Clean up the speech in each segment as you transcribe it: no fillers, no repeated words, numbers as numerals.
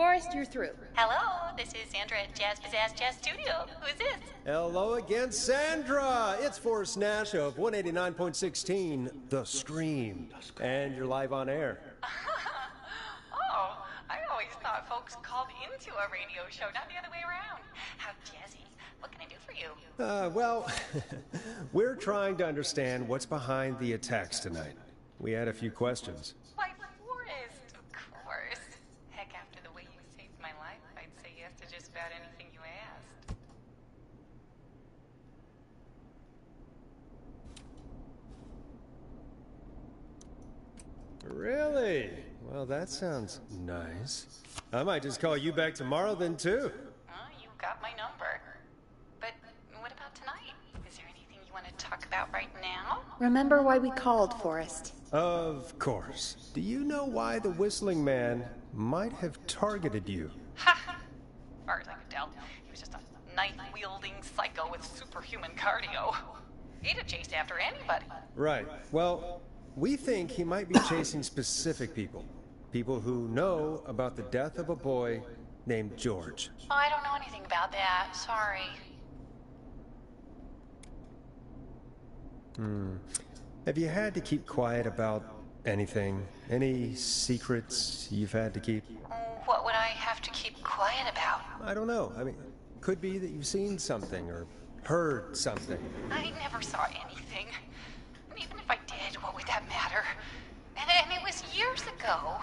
Forrest, you're through. Hello, this is Sandra at Jazz Pizzazz Jazz Studio. Who's this? Hello again, Sandra! It's Forrest Nash of 189.16, The Scream. And you're live on air. Oh, I always thought folks called into a radio show, not the other way around. How jazzy. What can I do for you? Well, we're trying to understand what's behind the attacks tonight. We had a few questions. Why, Forrest, of course. Heck, after the way you saved my life, I'd say yes to just about anything you asked. Really? Well, that sounds nice. I might just call you back tomorrow then, too. You got my number. But what about tonight? Is there anything you want to talk about right now? Remember why we called, Forrest. Of course. Do you know why the Whistling Man might have targeted you? Ha! As far as I could tell, he was just a knife-wielding psycho with superhuman cardio. He'd have chased after anybody. Right. Well, we think he might be chasing specific people. People who know about the death of a boy named George. Oh, I don't know anything about that. Sorry. Have you had to keep quiet about anything? Any secrets you've had to keep? What would I have to keep quiet about? I don't know. I mean, could be that you've seen something or heard something. I never saw anything. And even if I did, what would that matter? And it was years ago.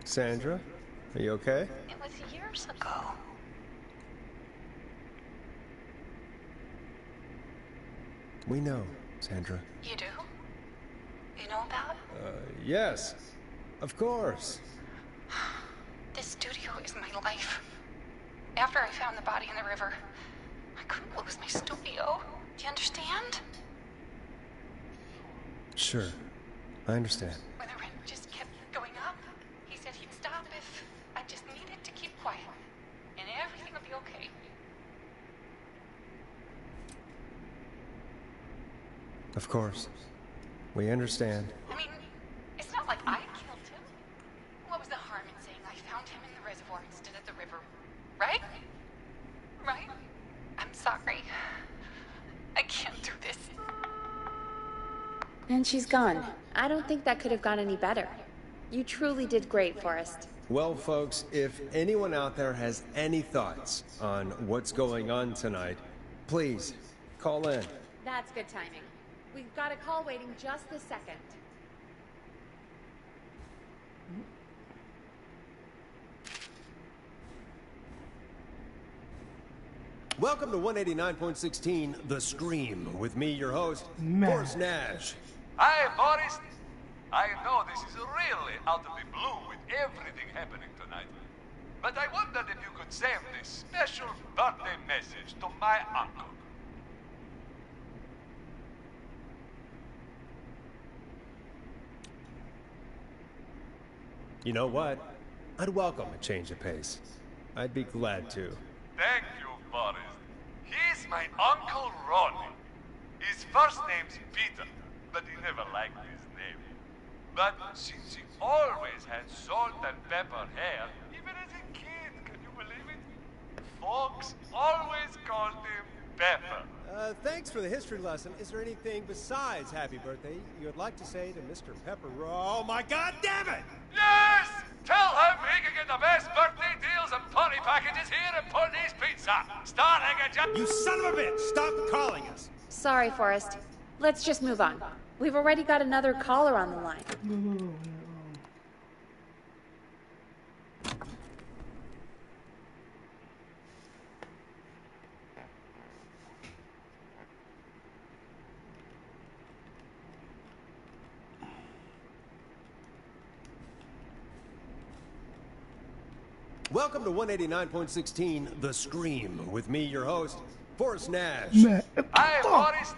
Sandra, are you okay? It was years ago. We know, Sandra. You do? You know about? Yes. Of course. This studio is my life. After I found the body in the river, I couldn't lose my studio. Do you understand? Sure. I understand. When the rent just kept going up, he said he'd stop if I just needed to keep quiet. And everything would be okay. Of course. We understand. I mean, it's not like I killed him. What was the harm in saying I found him in the reservoir instead of the river? Right? Right? I'm sorry. I can't do this. And she's gone. I don't think that could have gone any better. You truly did great, Forrest. Well, folks, if anyone out there has any thoughts on what's going on tonight, please call in. That's good timing. We've got a call waiting just this second. Welcome to 189.16, The Scream, with me, your host, Forrest Nash. Hi, Forrest. I know this is really out of the blue with everything happening tonight. But I wondered if you could send this special birthday message to my uncle. You know what? I'd welcome a change of pace. I'd be glad to. Thank you, Forrest. He's my Uncle Ronnie. His first name's Peter, but he never liked his name. But since he always had salt and pepper hair, even as a kid, can you believe it? Folks always called him Pepper. Thanks for the history lesson. Is there anything besides happy birthday you would like to say to Mr. Pepper? Oh, my God damn it! Yes! Tell him he can get the best birthday deals and party packages here at Putney's Pizza. Starting at You son of a bitch! Stop calling us! Sorry, Forrest. Let's just move on. We've already got another caller on the line. Welcome to 189.16, The Scream, with me, your host, Forrest Nash. Hi, Forrest.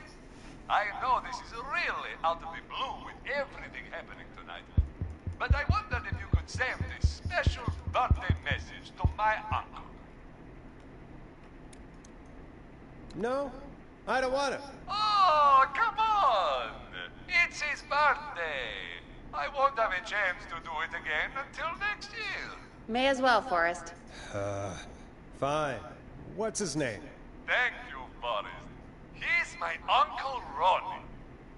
I know this is really out of the blue with everything happening tonight. But I wondered if you could send this special birthday message to my uncle. No, I don't want to. Oh, come on! It's his birthday. I won't have a chance to do it again until next year. May as well, Forrest. Fine. What's his name? Thank you, Forrest. He's my Uncle Ronnie.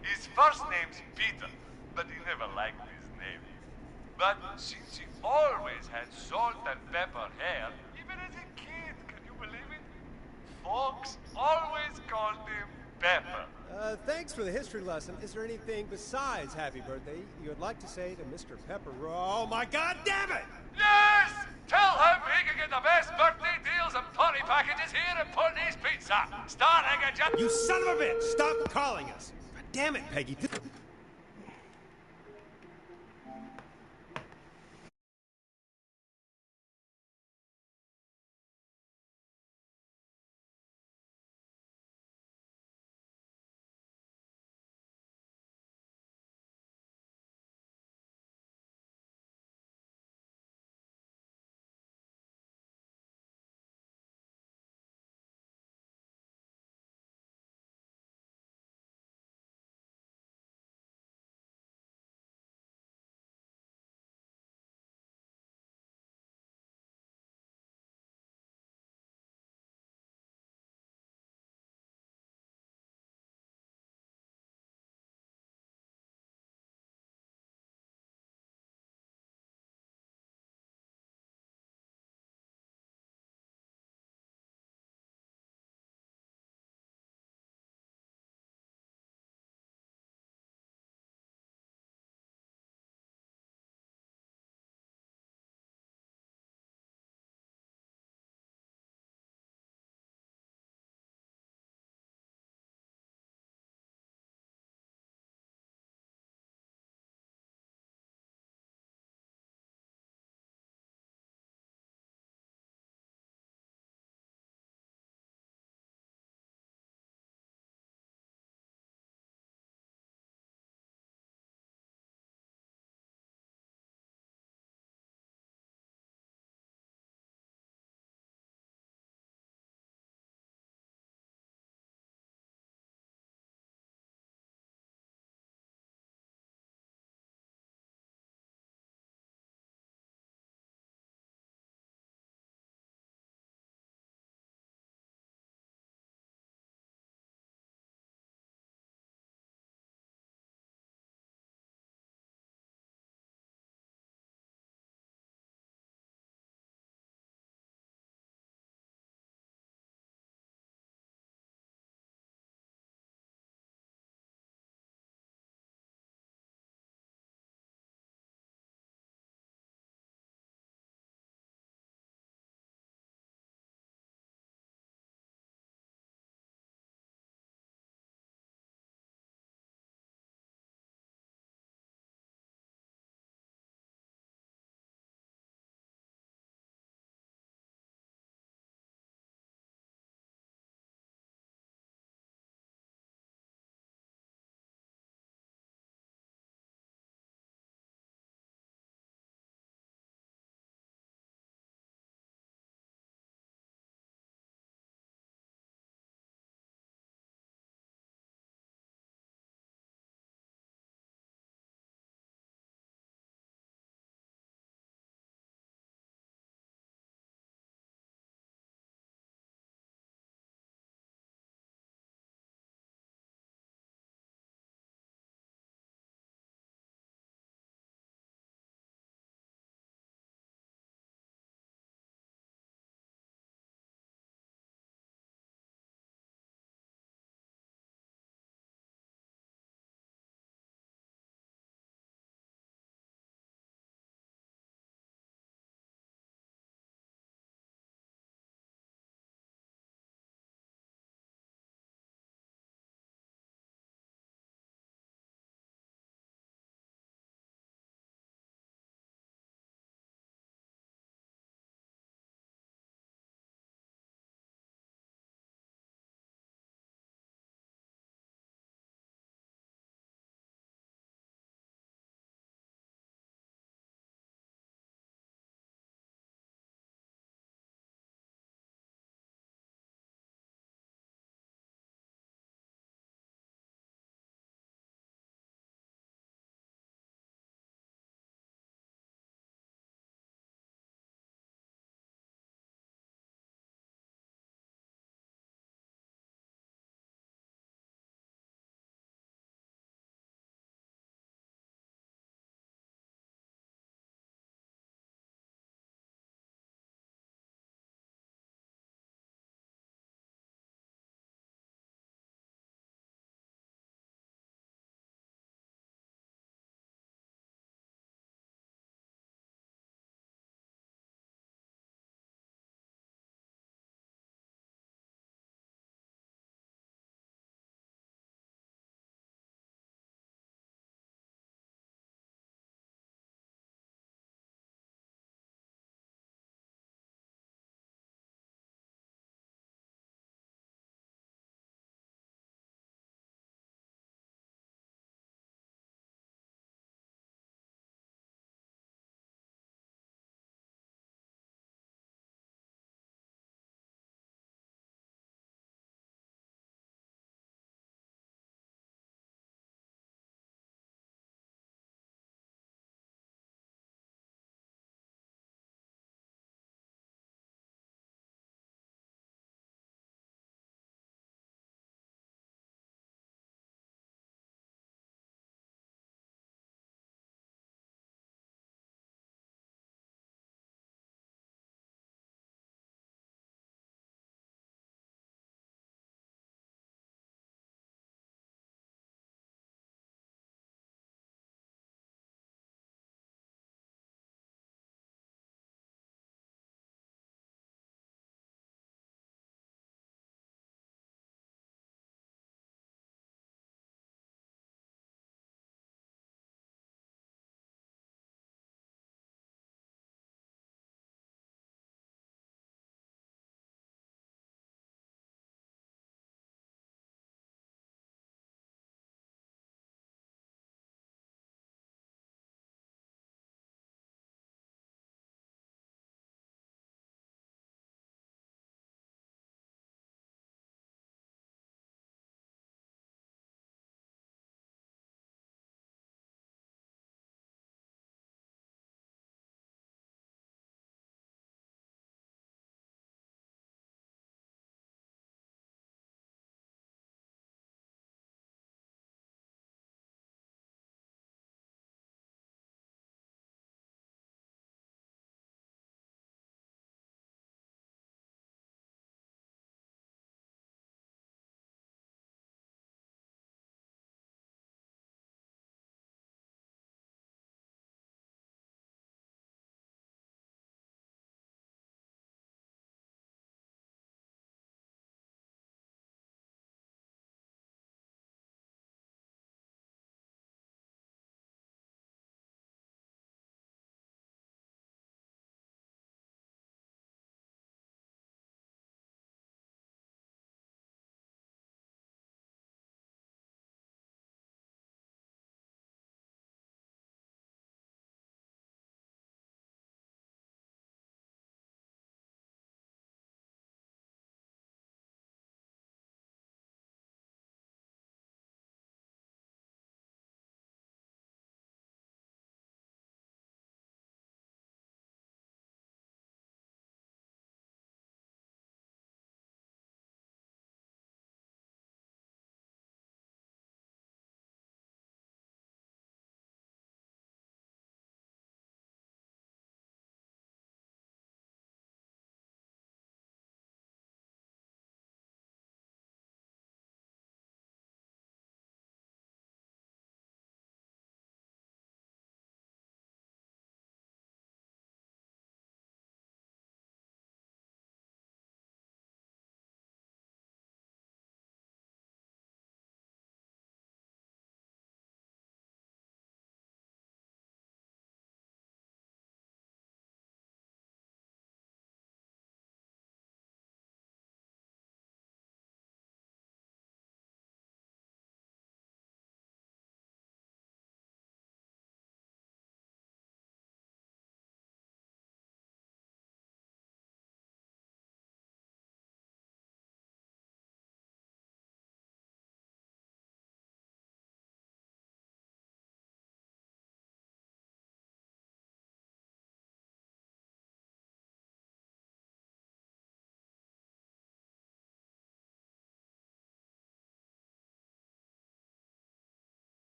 His first name's Peter, but he never liked his name. But since he always had salt and pepper hair, even as a kid, can you believe it? Folks always called him Pepper. Thanks for the history lesson. Is there anything besides happy birthday you would like to say to Mr. Pepper? Oh my god damn it! Yes! Tell him he can get the best birthday deals and party packages here at Putney's Pizza. Starting at just... You son of a bitch! Stop calling us! God damn it, Peggy.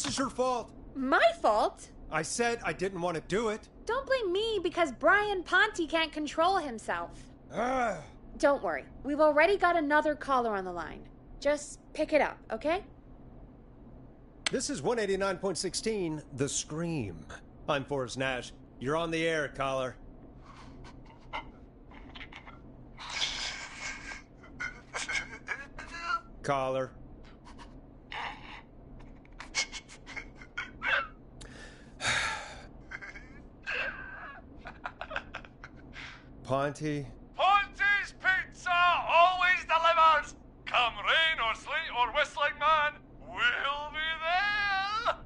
This is your fault. My fault? I said I didn't want to do it. Don't blame me because Brian Ponte can't control himself. Ah. Don't worry. We've already got another caller on the line. Just pick it up, okay? This is 189.16, The Scream. I'm Forrest Nash. You're on the air, caller. Caller. Ponte. Ponte's Pizza always delivers. Come rain or sleet or whistling man, we'll be there.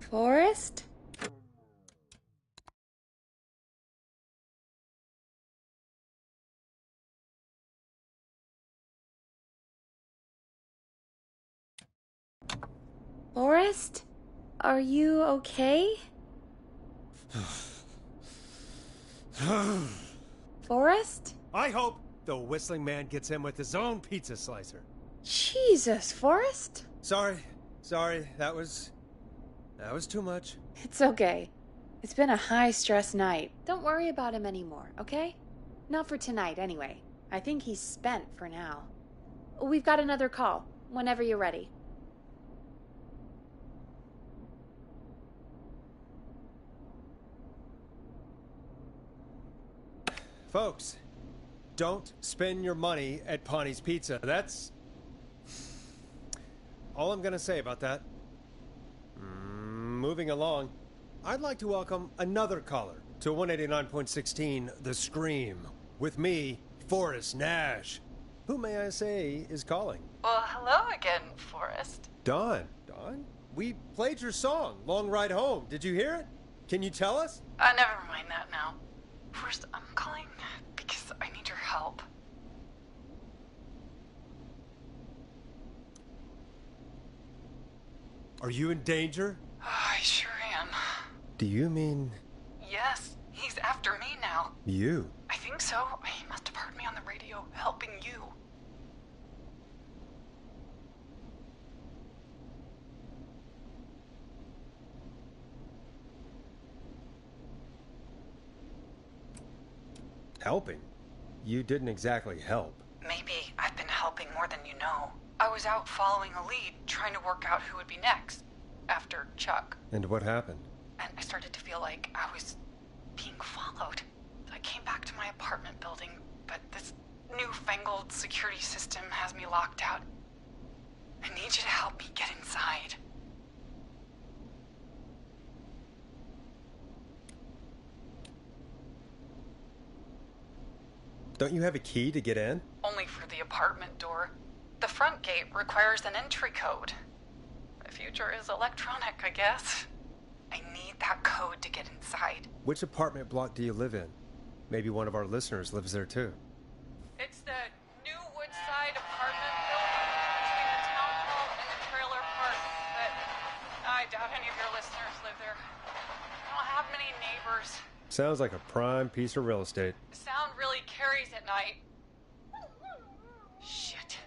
Forrest? Forrest? Are you okay? Forrest? I hope the whistling man gets in with his own pizza slicer. Jesus, Forrest? Sorry. That was too much. It's okay. It's been a high-stress night. Don't worry about him anymore, okay? Not for tonight, anyway. I think he's spent for now. We've got another call, whenever you're ready. Folks, don't spend your money at Ponte's Pizza. That's all I'm gonna say about that. Moving along, I'd like to welcome another caller to 189.16 The Scream. With me, Forrest Nash. Who, may I say, is calling? Well, hello again, Forrest. Dawn. We played your song, Long Ride Home. Did you hear it? Can you tell us? Never mind that now. First, I'm calling because I need your help. Are you in danger? I sure am. Do you mean Yes, he's after me now. you? I think so. He must have heard me on the radio helping you. Helping? You didn't exactly help. Maybe I've been helping more than you know. I was out following a lead, trying to work out who would be next, after Chuck. And what happened? And I started to feel like I was being followed. I came back to my apartment building, but this newfangled security system has me locked out. I need you to help me get inside. Don't you have a key to get in? Only for the apartment door. The front gate requires an entry code. The future is electronic, I guess. I need that code to get inside. Which apartment block do you live in? Maybe one of our listeners lives there too. It's the New Woodside apartment building between the town hall and the trailer park. But I doubt any of your listeners live there. I don't have many neighbors. Sounds like a prime piece of real estate. The sound really carries at night. Shit.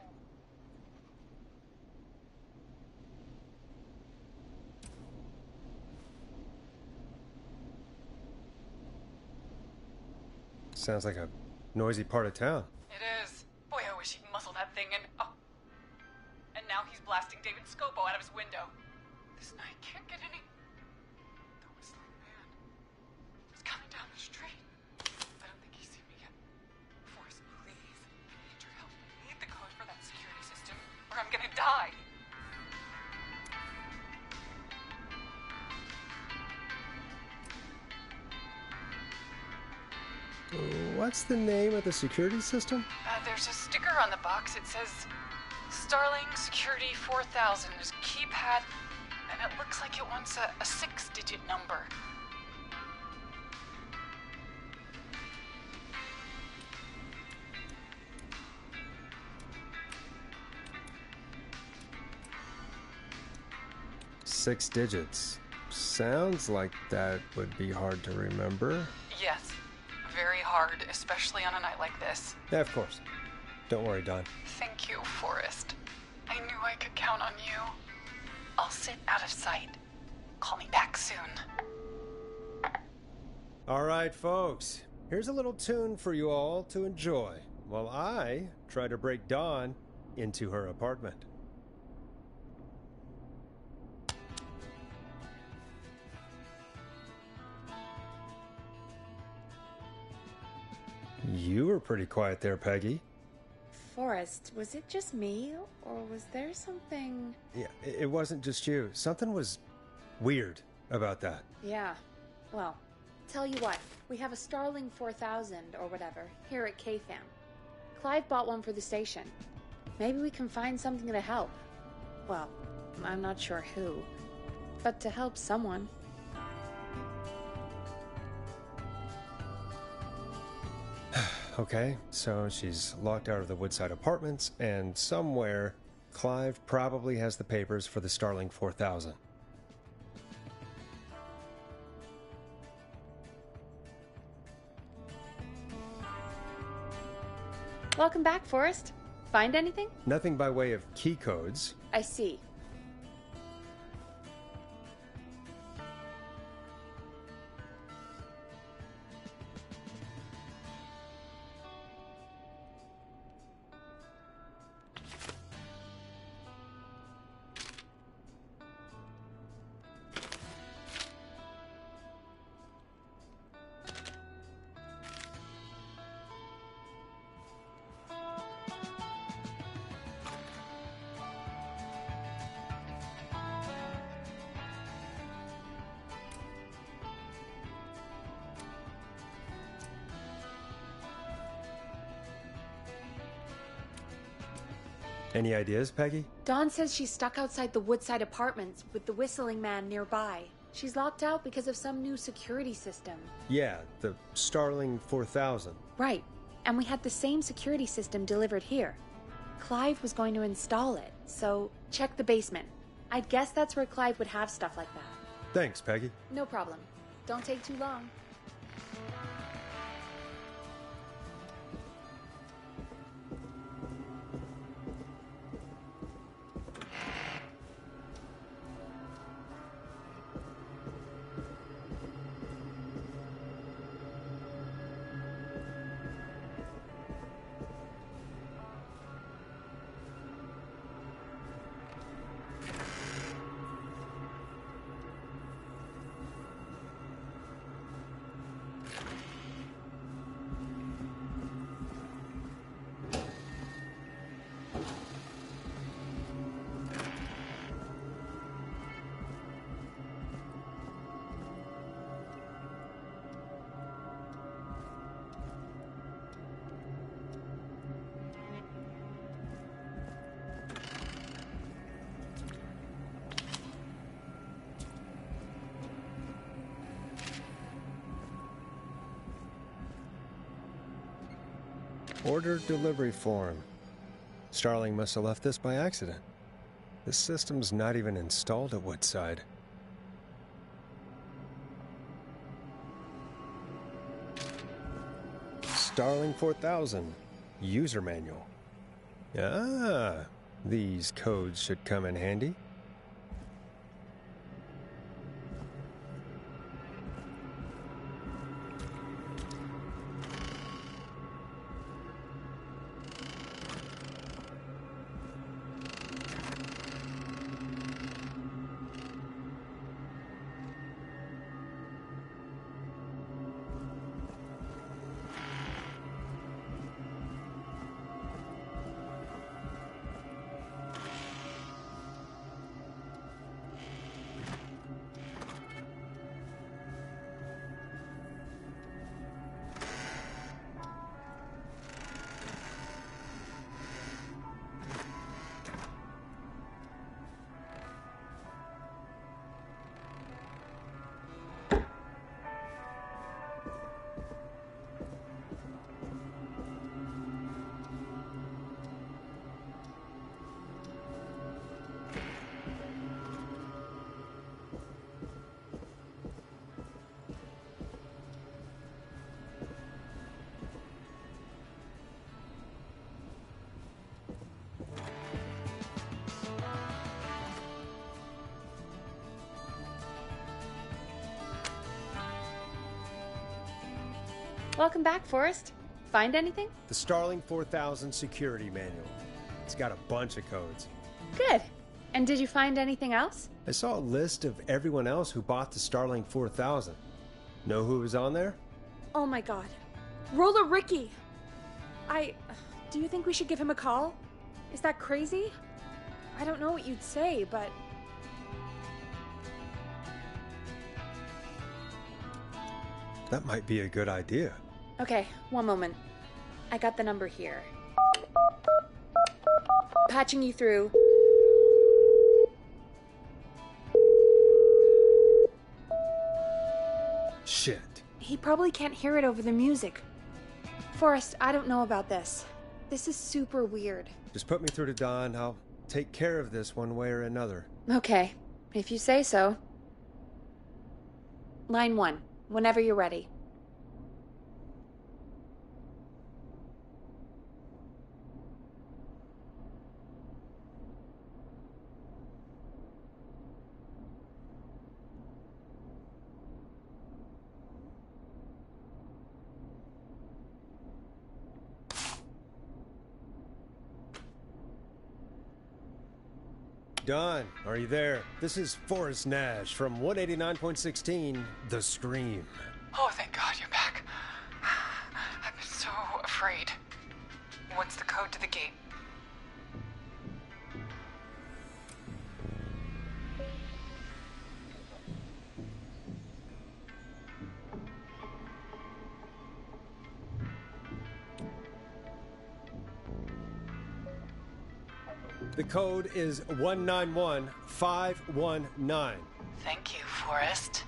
Sounds like a noisy part of town. It is. Boy, I wish he'd muzzle that thing and... Oh. And now he's blasting David Scopo out of his window. This night can't get any... The whistling man. He's coming down the street. I don't think he's seen me yet. Forrest, please. I need your help. I need the code for that security system, or I'm gonna die. What's the name of the security system? There's a sticker on the box. It says Starling Security 4000 is keypad, and it looks like it wants a 6-digit number. Six digits. Sounds like that would be hard to remember. Yes, very hard, especially on a night like this. Yeah, of course. Don't worry, Don. Thank you, Forrest. I knew I could count on you. I'll sit out of sight. Call me back soon. All right, folks. Here's a little tune for you all to enjoy while I try to break Dawn into her apartment. You were pretty quiet there, Peggy. Forrest, was it just me, or was there something... Yeah, it wasn't just you. Something was weird about that. Yeah, well, tell you what, we have a Starling 4000, or whatever, here at KFAM. Clive bought one for the station. Maybe we can find something to help. Well, I'm not sure who, but to help someone. Okay, so she's locked out of the Woodside Apartments, and somewhere, Clive probably has the papers for the Starling 4000. Welcome back, Forrest. Find anything? Nothing by way of key codes. I see. Any ideas, Peggy? Dawn says she's stuck outside the Woodside Apartments with the whistling man nearby. She's locked out because of some new security system. Yeah, the Starling 4000. Right, and we had the same security system delivered here. Clive was going to install it, so check the basement. I'd guess that's where Clive would have stuff like that. Thanks, Peggy. No problem. Don't take too long. Order delivery form. Starling must have left this by accident. This system's not even installed at Woodside. Starling 4000. User manual. Ah, these codes should come in handy. Welcome back, Forrest. Find anything? The Starling 4000 security manual. It's got a bunch of codes. Good. And did you find anything else? I saw a list of everyone else who bought the Starling 4000. Know who was on there? Oh my god. Roller Ricky! Do you think we should give him a call? Is that crazy? I don't know what you'd say, but... That might be a good idea. Okay, one moment. I got the number here. Patching you through. Shit. He probably can't hear it over the music. Forrest, I don't know about this. This is super weird. Just put me through to Don. I'll take care of this one way or another. Okay, if you say so. Line 1, whenever you're ready. Don, are you there? This is Forrest Nash from 189.16, The Scream. Oh, thank God you're back. I've been so afraid. What's the code to the gate? The code is 191519. Thank you, Forrest.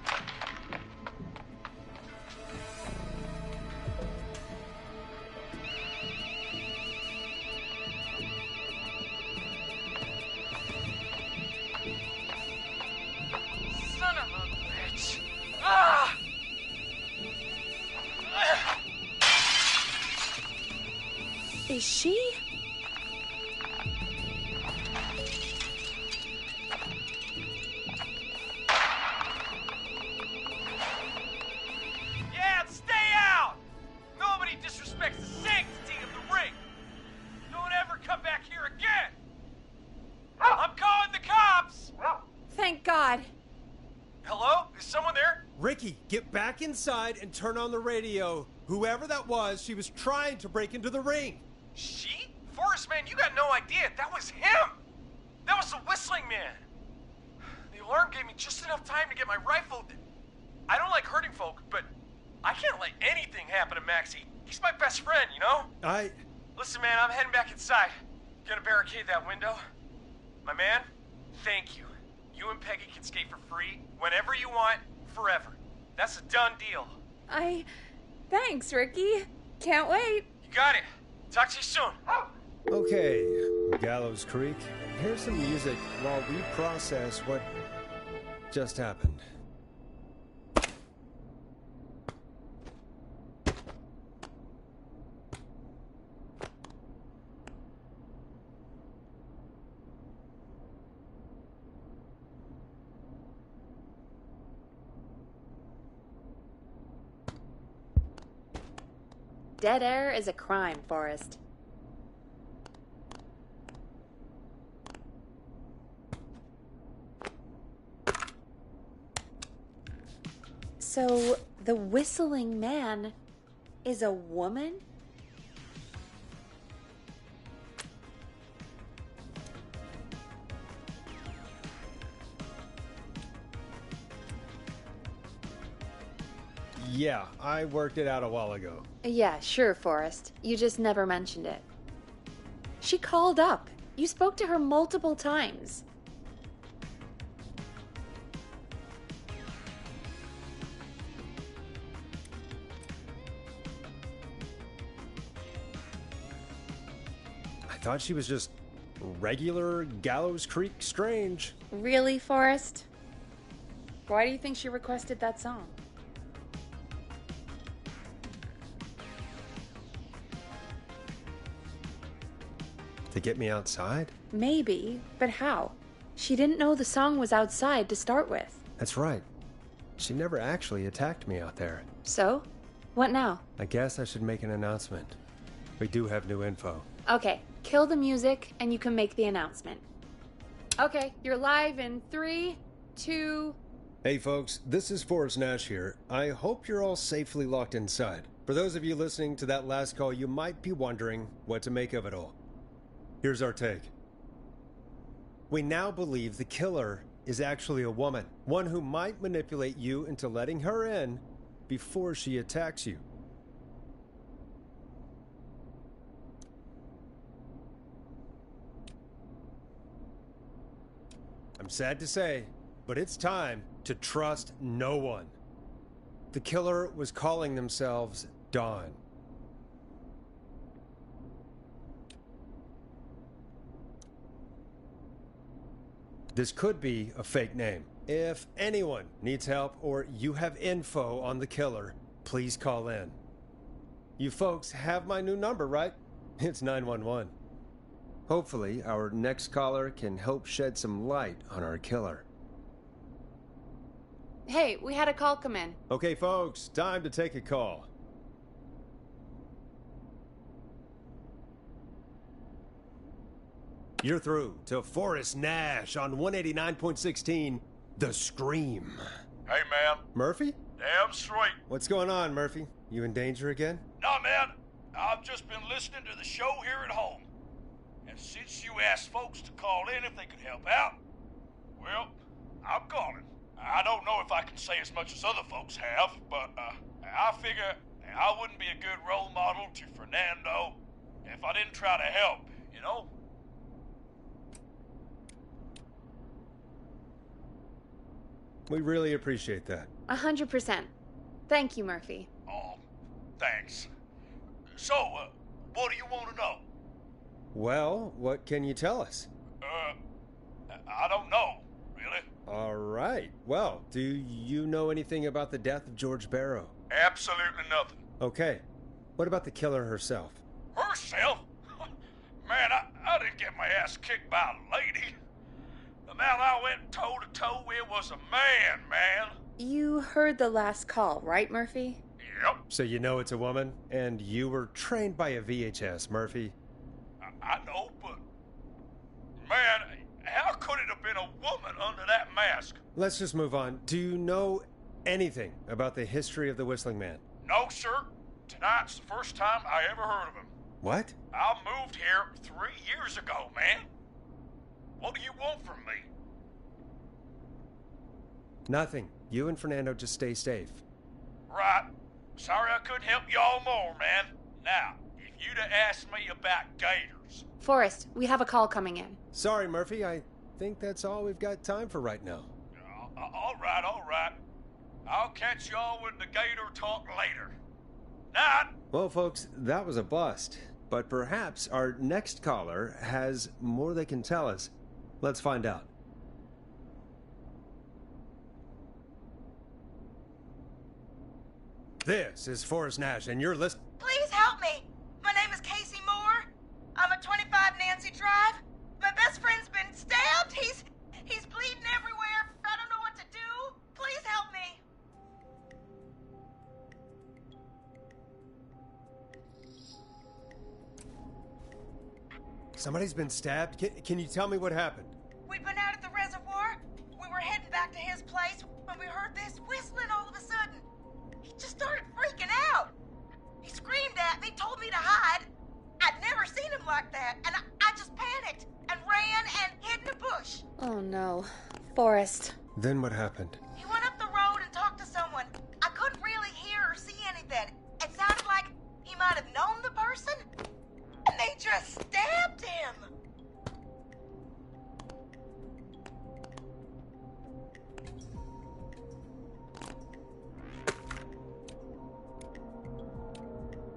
Son of a bitch. Ah! Is she? Yeah, stay out! Nobody disrespects the sanctity of the ring. Don't ever come back here again. I'm calling the cops! Thank God. Hello? Is someone there? Ricky, get back inside and turn on the radio. Whoever that was, she was trying to break into the ring. She? Forrest, man, you got no idea. That was him. That was the whistling man. The alarm gave me just enough time to get my rifle. I don't like hurting folk, but I can't let anything happen to Maxie. He's my best friend, you know? Listen, man, I'm heading back inside. Gonna barricade that window. My man, thank you. You and Peggy can skate for free whenever you want, forever. That's a done deal. Thanks, Ricky. Can't wait. You got it. Talk to you soon. Okay, Gallows Creek, here's some music while we process what just happened. Dead air is a crime, Forrest. So, the whistling man is a woman? Yeah, I worked it out a while ago. Yeah, sure, Forrest. You just never mentioned it. She called up. You spoke to her multiple times. I thought she was just regular Gallows Creek Strange. Really, Forrest? Why do you think she requested that song? To get me outside? Maybe, but how? She didn't know the song was outside to start with. That's right. She never actually attacked me out there. So? What now? I guess I should make an announcement. We do have new info. Okay, kill the music and you can make the announcement. Okay, you're live in 3, 2... Hey folks, this is Forrest Nash here. I hope you're all safely locked inside. For those of you listening to that last call, you might be wondering what to make of it all. Here's our take. We now believe the killer is actually a woman, one who might manipulate you into letting her in before she attacks you. I'm sad to say, but it's time to trust no one. The killer was calling themselves Dawn. This could be a fake name. If anyone needs help or you have info on the killer, please call in. You folks have my new number, right? It's 911. Hopefully, our next caller can help shed some light on our killer. Hey, we had a call come in. Okay, folks, time to take a call. You're through to Forrest Nash on 189.16, The Scream. Hey, man. Murphy? Damn straight. What's going on, Murphy? You in danger again? Nah, man. I've just been listening to the show here at home. And since you asked folks to call in if they could help out, well, I'm calling. I don't know if I can say as much as other folks have, but I figure I wouldn't be a good role model to Fernando if I didn't try to help, you know? We really appreciate that. 100%. Thank you, Murphy. Oh, thanks. So, what do you want to know? Well, what can you tell us? I don't know, really. All right. Well, do you know anything about the death of George Barrow? Absolutely nothing. Okay. What about the killer herself? Herself? Man, I didn't get my ass kicked by a lady. The man I went toe-to-toe with was a man. You heard the last call, right, Murphy? Yep, So you know it's a woman, and you were trained by a VHS, Murphy. I know, but... Man, how could it have been a woman under that mask? Let's just move on. Do you know anything about the history of the Whistling Man? No, sir. Tonight's the first time I ever heard of him. What? I moved here 3 years ago, man. What do you want from me? Nothing. You and Fernando just stay safe. Right. Sorry I couldn't help y'all more, man. Now, if you'd have asked me about gators... Forrest, we have a call coming in. Sorry, Murphy. I think that's all we've got time for right now. All right. I'll catch y'all with the gator talk later. Night. Well, folks, that was a bust. But perhaps our next caller has more they can tell us. Let's find out. This is Forrest Nash, and you're listening. Please help me. My name is Casey Moore. I'm at 25 Nancy Drive. My best friend's been stabbed. He's bleeding everywhere. I don't know what to do. Please help me. Somebody's been stabbed? Can you tell me what happened? We'd been out at the reservoir. We were heading back to his place when we heard this whistling all of a sudden. He just started freaking out. He screamed at me, told me to hide. I'd never seen him like that, and I just panicked and ran and hid in a bush. Oh no. Forrest. Then what happened? He went up the road and talked to someone. I couldn't really hear or see anything. It sounded like he might have known the person, and they just stabbed him.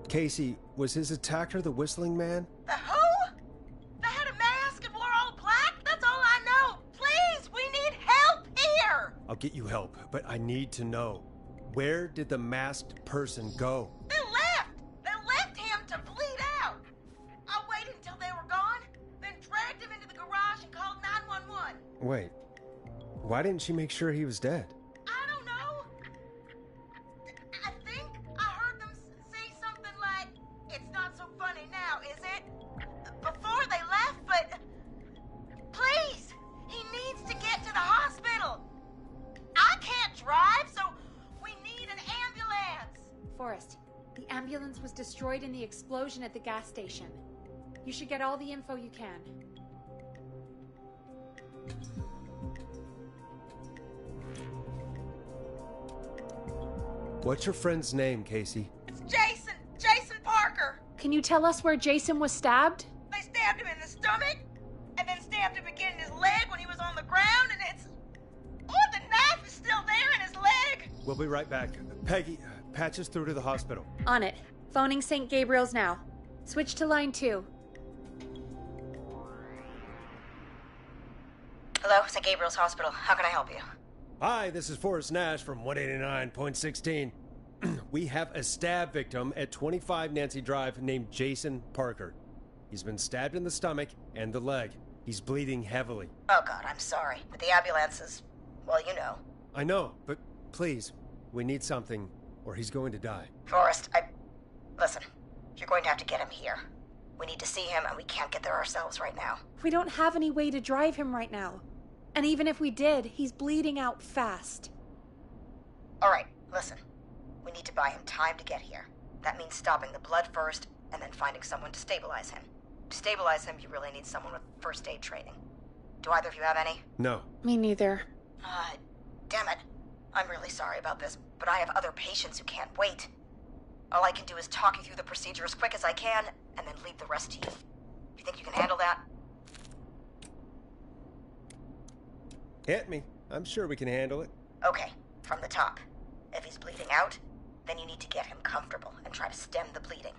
Casey, was his attacker the Whistling Man? The who? They had a mask and wore all black? That's all I know. Please, we need help here. I'll get you help, but I need to know. Where did the masked person go? They left. They left him to bleed out. I waited until they were gone, then dragged him into the garage and called 911. Wait, why didn't she make sure he was dead? I don't know. I think I heard them ambulance was destroyed in the explosion at the gas station. You should get all the info you can. What's your friend's name, Casey? It's Jason! Jason Parker! Can you tell us where Jason was stabbed? They stabbed him in the stomach, and then stabbed him again in his leg when he was on the ground, and it's... Oh, the knife is still there in his leg! We'll be right back. Peggy, patch us through to the hospital. On it. Phoning St. Gabriel's now. Switch to line 2. Hello, St. Gabriel's Hospital. How can I help you? Hi, this is Forrest Nash from 189.16. We have a stab victim at 25 Nancy Drive named Jason Parker. He's been stabbed in the stomach and the leg. He's bleeding heavily. Oh, God, I'm sorry. But the ambulance is... well, you know. I know, but please, we need something, or he's going to die. Forrest, listen, you're going to have to get him here. We need to see him, and we can't get there ourselves right now. We don't have any way to drive him right now. And even if we did, he's bleeding out fast. All right, listen. We need to buy him time to get here. That means stopping the blood first, and then finding someone to stabilize him. To stabilize him, you really need someone with first aid training. Do either of you have any? No. Me neither. Damn it. I'm really sorry about this, but I have other patients who can't wait. All I can do is talk you through the procedure as quick as I can, and then leave the rest to you. You think you can handle that? Hit me. I'm sure we can handle it. Okay, from the top. If he's bleeding out, then you need to get him comfortable and try to stem the bleeding.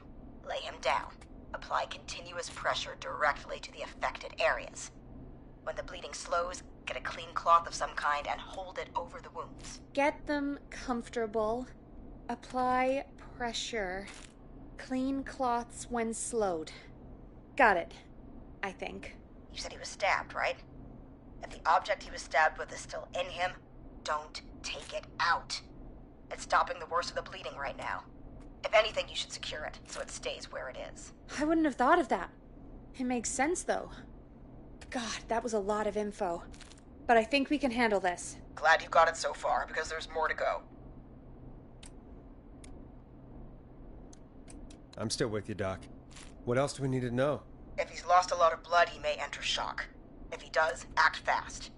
Lay him down. Apply continuous pressure directly to the affected areas. When the bleeding slows, get a clean cloth of some kind and hold it over the wounds. Get them comfortable. Apply pressure. Clean cloths when slowed. Got it. I think. You said he was stabbed, right? If the object he was stabbed with is still in him, don't take it out. It's stopping the worst of the bleeding right now. If anything, you should secure it so it stays where it is. I wouldn't have thought of that. It makes sense, though. God, that was a lot of info. But I think we can handle this. Glad you got it so far, because there's more to go. I'm still with you, Doc. What else do we need to know? If he's lost a lot of blood, he may enter shock. If he does, act fast.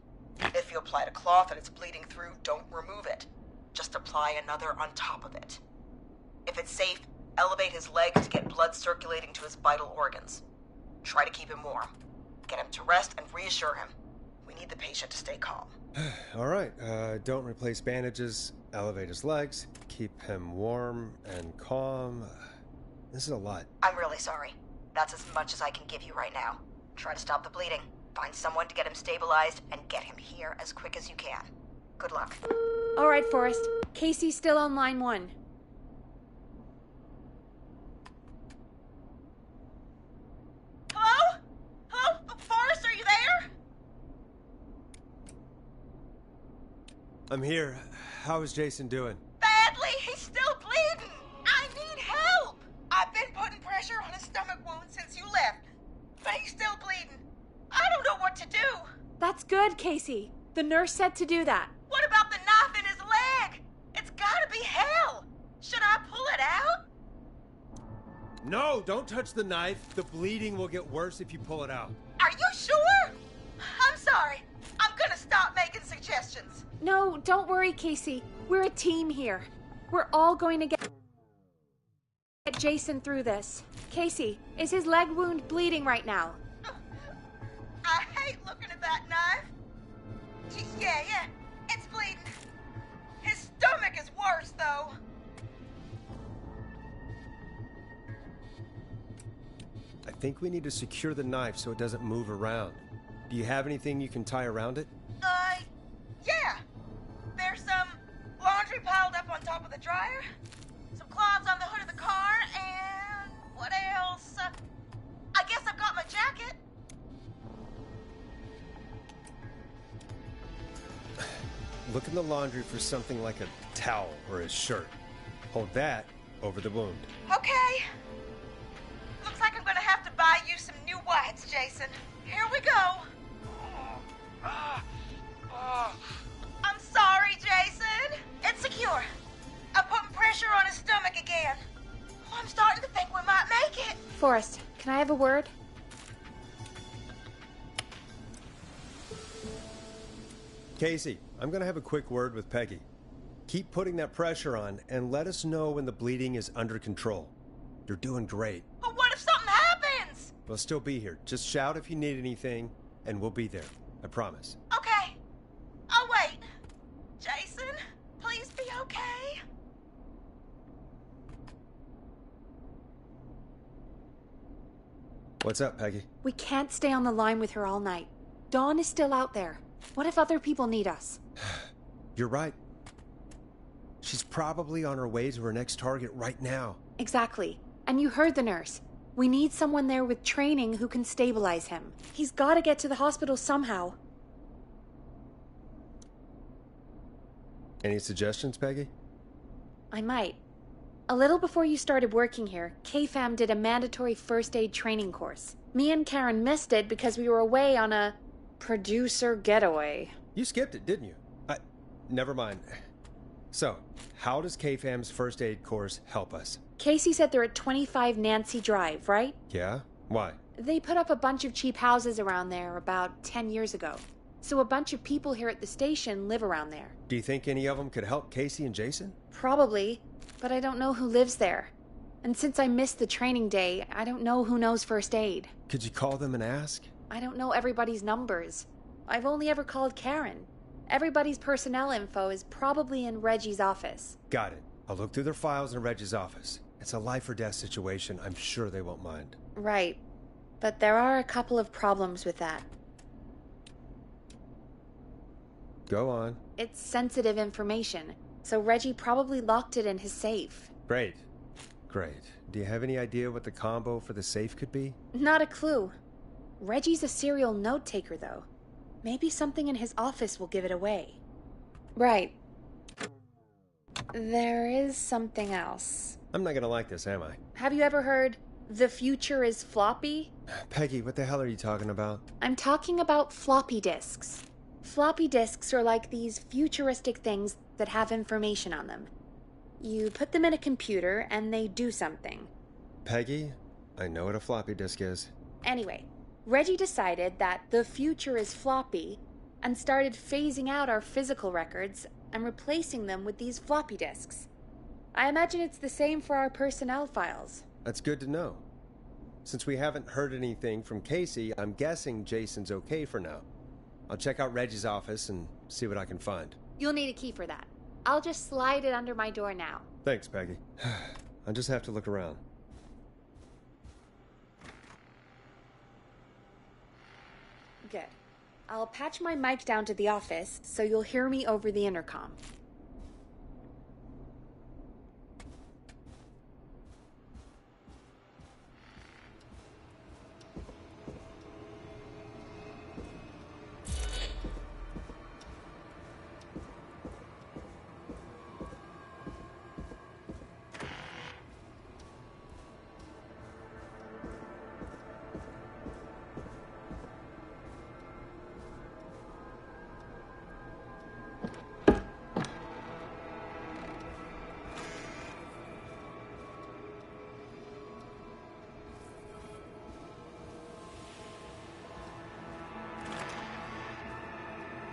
If you applied a cloth and it's bleeding through, don't remove it. Just apply another on top of it. If it's safe, elevate his leg to get blood circulating to his vital organs. Try to keep him warm. Get him to rest and reassure him. We need the patient to stay calm. All right, don't replace bandages, elevate his legs, keep him warm and calm. This is a lot. I'm really sorry. That's as much as I can give you right now. Try to stop the bleeding. Find someone to get him stabilized and get him here as quick as you can. Good luck. All right, Forrest. Casey's still on line 1. Hello? Hello? Forrest, are you there? I'm here. How is Jason doing? Badly. He's still bleeding. I need help. I've been putting pressure on his stomach wound since you left, but he's still bleeding. I don't know what to do. That's good, Casey. The nurse said to do that. What about the knife in his leg? It's gotta be hell. Should I pull it out? No, don't touch the knife. The bleeding will get worse if you pull it out. Are you sure? I'm sorry. I'm gonna stop making suggestions. No, don't worry, Casey. We're a team here. We're all going to get Jason through this. Casey, is his leg wound bleeding right now? I hate looking at that knife. Yeah, it's bleeding. His stomach is worse, though. I think we need to secure the knife so it doesn't move around. Do you have anything you can tie around it? Yeah. There's some laundry piled up on top of the dryer, some cloths on the hood of the car, and what else? I guess I've got my jacket. Look in the laundry for something like a towel or a shirt. Hold that over the wound. Okay. Looks like I'm gonna have to buy you some new whites, Jason. Here we go. I'm sorry, Jason. It's secure. I'm putting pressure on his stomach again. Oh, I'm starting Forrest, can I have a word? Casey, I'm gonna have a quick word with Peggy. Keep putting that pressure on and let us know when the bleeding is under control. You're doing great. But what if something happens? We'll still be here. Just shout if you need anything, and we'll be there. I promise. Okay. I'll wait. Jason, please be okay. What's up, Peggy? We can't stay on the line with her all night. Dawn is still out there. What if other people need us? You're right. She's probably on her way to her next target right now. Exactly. And you heard the nurse. We need someone there with training who can stabilize him. He's got to get to the hospital somehow. Any suggestions, Peggy? I might. A little before you started working here, KFAM did a mandatory first aid training course. Me and Karen missed it because we were away on a producer getaway. You skipped it, didn't you? Never mind. So, how does KFAM's first aid course help us? Casey said they're at 25 Nancy Drive, right? Yeah? Why? They put up a bunch of cheap houses around there about 10 years ago. So a bunch of people here at the station live around there. Do you think any of them could help Casey and Jason? Probably, but I don't know who lives there. And since I missed the training day, I don't know who knows first aid. Could you call them and ask? I don't know everybody's numbers. I've only ever called Karen. Everybody's personnel info is probably in Reggie's office. Got it. I'll look through their files in Reggie's office. It's a life or death situation. I'm sure they won't mind. Right. But there are a couple of problems with that. Go on. It's sensitive information, so Reggie probably locked it in his safe. Great. Great. Do you have any idea what the combo for the safe could be? Not a clue. Reggie's a serial note taker, though. Maybe something in his office will give it away. Right. There is something else. I'm not gonna like this, am I? Have you ever heard, "The future is floppy"? Peggy, what the hell are you talking about? I'm talking about floppy disks. Floppy disks are like these futuristic things that have information on them. You put them in a computer and they do something. Peggy, I know what a floppy disk is. Anyway, Reggie decided that the future is floppy and started phasing out our physical records and replacing them with these floppy disks. I imagine it's the same for our personnel files. That's good to know. Since we haven't heard anything from Casey, I'm guessing Jason's okay for now. I'll check out Reggie's office and see what I can find. You'll need a key for that. I'll just slide it under my door now. Thanks, Peggy. I'll just have to look around. Good. I'll patch my mic down to the office so you'll hear me over the intercom.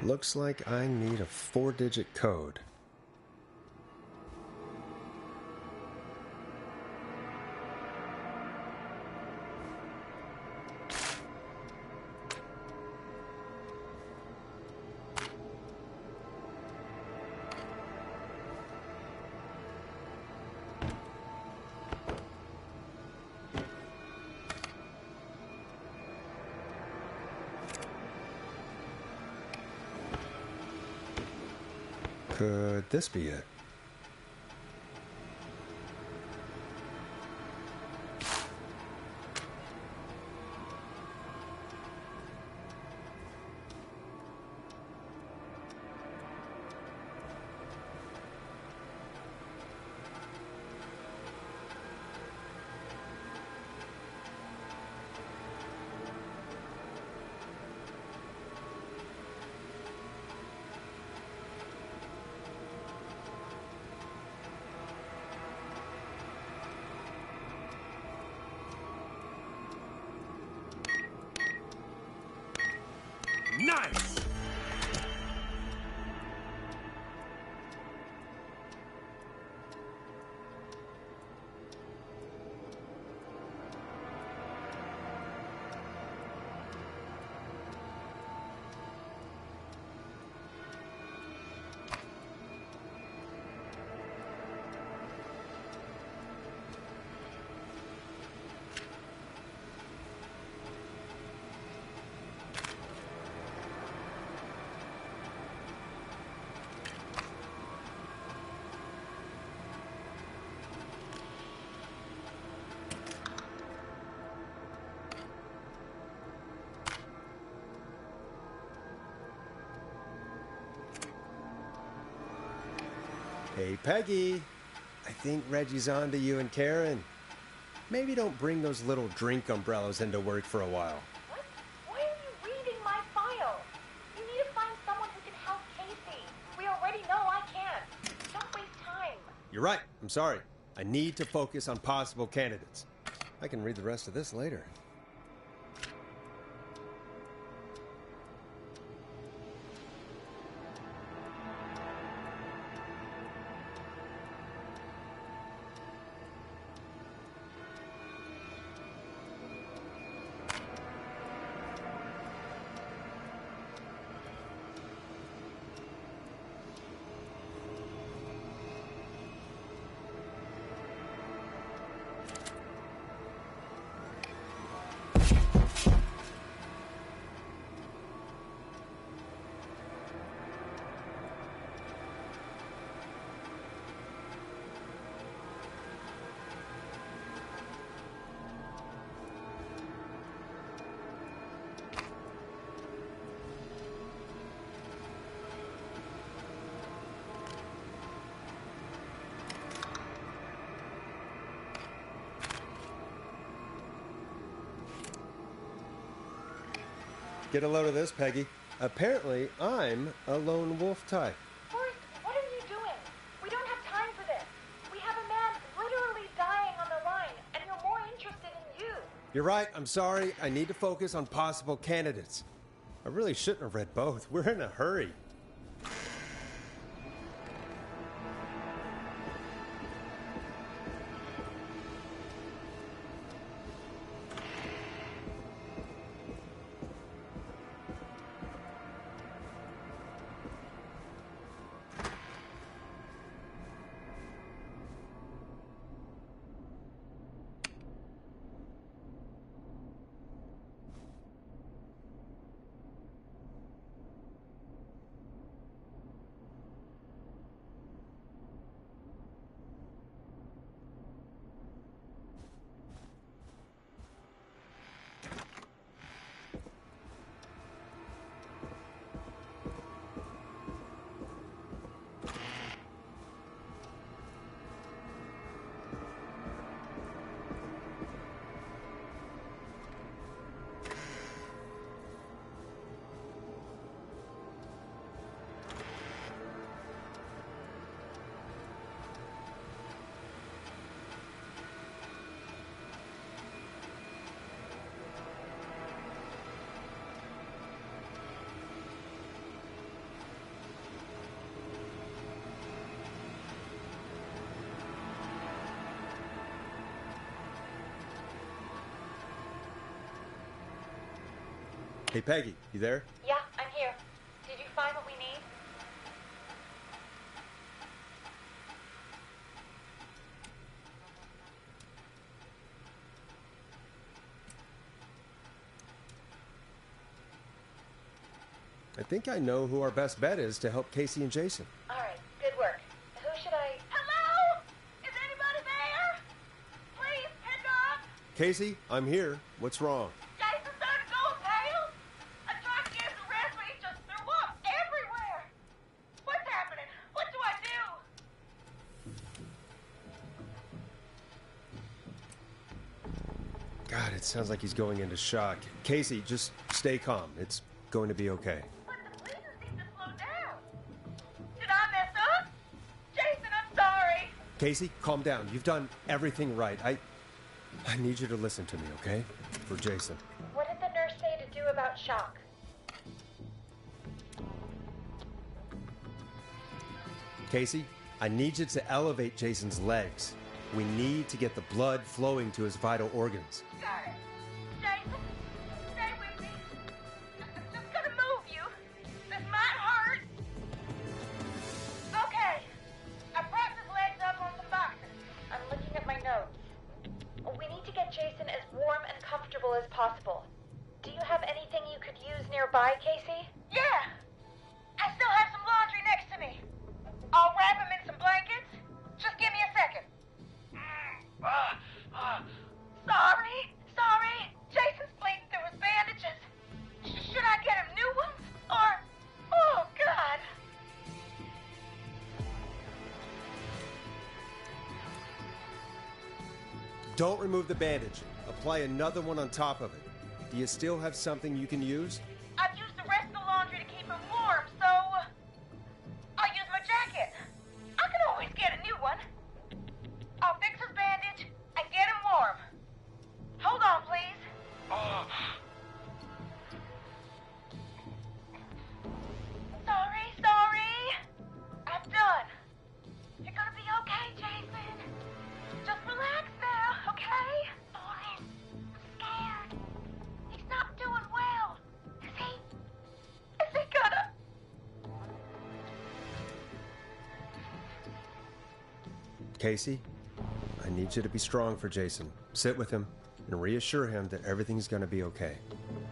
Looks like I need a 4-digit code. Could this be it? Hey, Peggy. I think Reggie's on to you and Karen. Maybe don't bring those little drink umbrellas into work for a while. What? Why are you reading my file? You need to find someone who can help Casey. We already know I can't. Don't waste time. You're right. I'm sorry. I need to focus on possible candidates. I can read the rest of this later. Get a load of this, Peggy. Apparently, I'm a lone wolf type. Forrest, what are you doing? We don't have time for this. We have a man literally dying on the line, and we're more interested in you. You're right. I'm sorry. I need to focus on possible candidates. I really shouldn't have read both. We're in a hurry. Hey, Peggy, you there? Yeah, I'm here. Did you find what we need? I think I know who our best bet is to help Casey and Jason. All right, good work. Who should I... Hello? Is anybody there? Please, pick up. Casey, I'm here. What's wrong? Jason started going pale. I tried to get his arrest, but he just threw up everywhere. What's happening? What do I do? God, it sounds like he's going into shock. Casey, just stay calm. It's going to be okay. But the breathing seemed to slow down. Did I mess up? Jason, I'm sorry. Casey, calm down. You've done everything right. I need you to listen to me, okay? For Jason. What did the nurse say to do about shock? Casey, I need you to elevate Jason's legs. We need to get the blood flowing to his vital organs. Got it. Jason, stay with me. I'm just gonna move you. This might hurt. Okay. I propped his legs up on some boxes. I'm looking at my notes. We need to get Jason as warm and comfortable as possible. Do you have anything you could use nearby, Casey? Yeah. I still have some laundry next to me. I'll wrap him in some blankets. Just give me a second. Sorry. Don't remove the bandage. Apply another one on top of it. Do you still have something you can use? I've used the rest of the laundry to keep him warm, so I'll use my jacket. I can always get a new one. I'll fix his bandage and get him warm. Hold on, please. Sorry. I'm done. You're gonna be okay, Jason. Just relax now, okay? Boris, I'm scared. He's not doing well. Is he gonna... Casey, I need you to be strong for Jason. Sit with him and reassure him that everything's gonna be okay.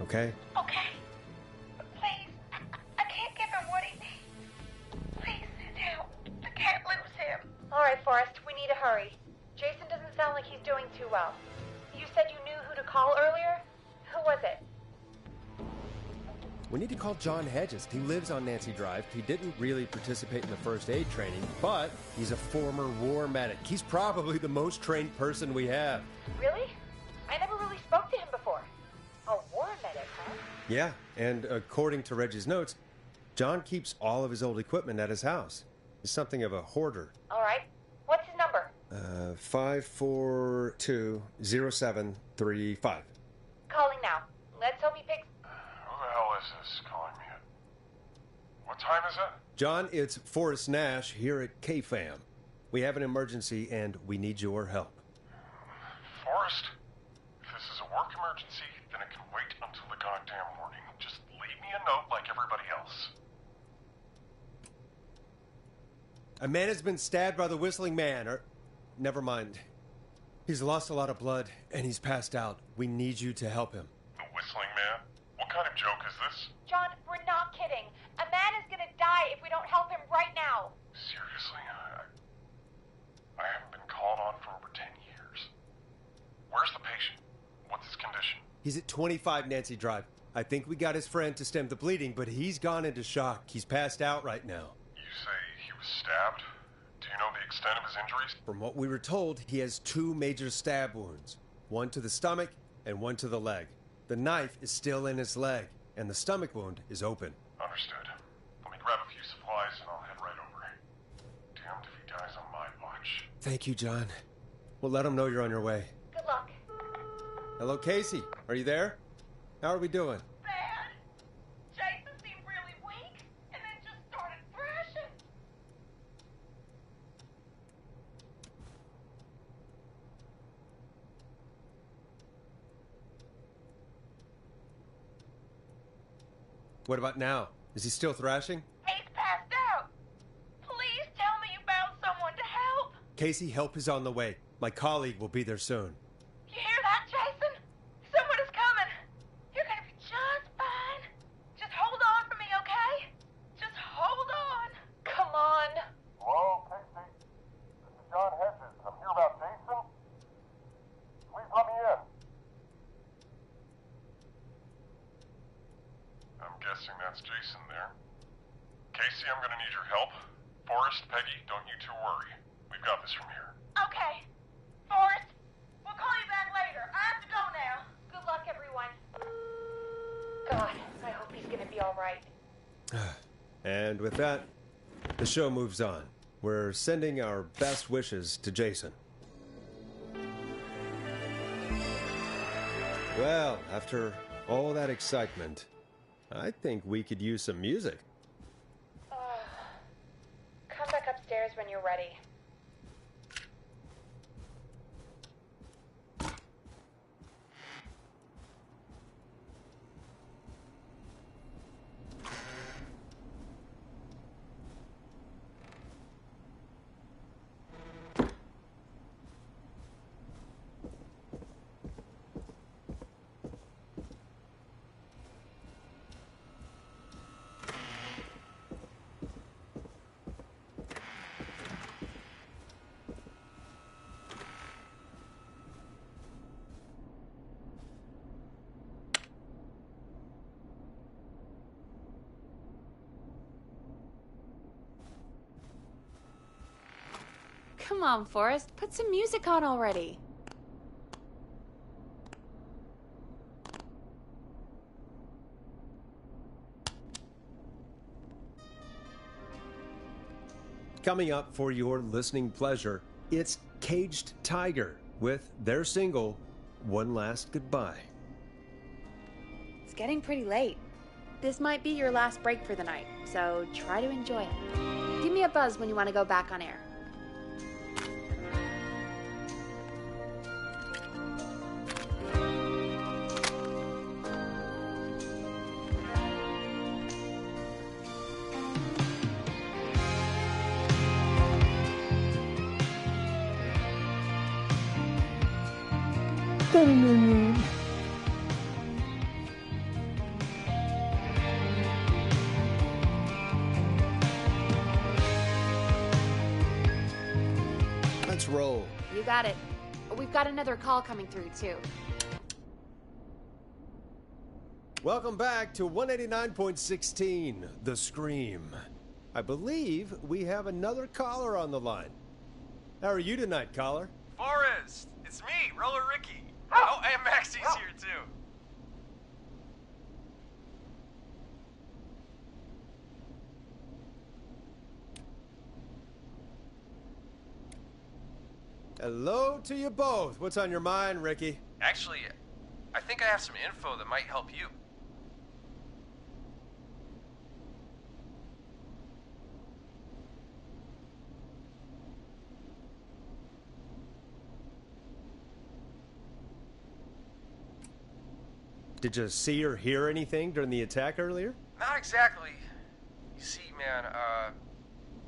Okay? Okay. Please, I can't give him what he needs. Please send help. I can't lose him. All right, Forrest, we need to hurry. Jason doesn't sound like he's doing too well. You said you knew who to call earlier? Who was it? We need to call John Hedges. He lives on Nancy Drive. He didn't really participate in the first aid training, but he's a former war medic. He's probably the most trained person we have. Really? I never really spoke to him before. A war medic, huh? Yeah, and according to Reggie's notes, John keeps all of his old equipment at his house. He's something of a hoarder. All right. What's his number? 5420735. Calling now. Let's hope he picks... Who the hell is this calling me at? What time is it? John, it's Forrest Nash here at KFAM. We have an emergency and we need your help. Forrest? If this is a work emergency, then it can wait until the goddamn morning. Just leave me a note like everybody else. A man has been stabbed by the Whistling Man, or... Never mind. He's lost a lot of blood, and he's passed out. We need you to help him. The Whistling Man? What kind of joke is this? John, we're not kidding. A man is gonna die if we don't help him right now. Seriously? I haven't been called on for over 10 years. Where's the patient? What's his condition? He's at 25 Nancy Drive. I think we got his friend to stem the bleeding, but he's gone into shock. He's passed out right now. You say he was stabbed? Do you know the extent of his injuries? From what we were told, he has 2 major stab wounds. One to the stomach and one to the leg. The knife is still in his leg, and the stomach wound is open. Understood. Let me grab a few supplies and I'll head right over. Damned if he dies on my watch. Thank you, John. We'll let him know you're on your way. Good luck. Hello, Casey. Are you there? How are we doing? Bad. Jason seemed really weak and then just started thrashing. What about now? Is he still thrashing? He's passed out. Please tell me you found someone to help. Casey, help is on the way. My colleague will be there soon. You hear that, Jason? Someone is coming. You're gonna be just fine. Just hold on for me, okay? Just hold on. Come on. Hello, Casey. This is John Hedges. I'm here about Jason. Please let me in. I'm guessing that's Jason there. Casey, I'm gonna need your help. Forrest, Peggy, don't you two worry. We've got this from here. Okay. Forrest, we'll call you back later. I have to go now. Good luck, everyone. God, I hope he's gonna be all right. And with that, the show moves on. We're sending our best wishes to Jason. Well, after all that excitement, I think we could use some music. Come back upstairs when you're ready. Come on, Forrest. Put some music on already. Coming up for your listening pleasure, it's Caged Tiger with their single, One Last Goodbye. It's getting pretty late. This might be your last break for the night, so try to enjoy it. Give me a buzz when you want to go back on air. Let's roll. You got it. We've got another call coming through, too. Welcome back to 189.16, The Scream. I believe we have another caller on the line. How are you tonight, caller? Forrest, it's me, Roller Ricky. Oh, and Maxie's here too. Hello to you both. What's on your mind, Ricky? Actually, I think I have some info that might help you. Did you see or hear anything during the attack earlier? Not exactly. You see, man,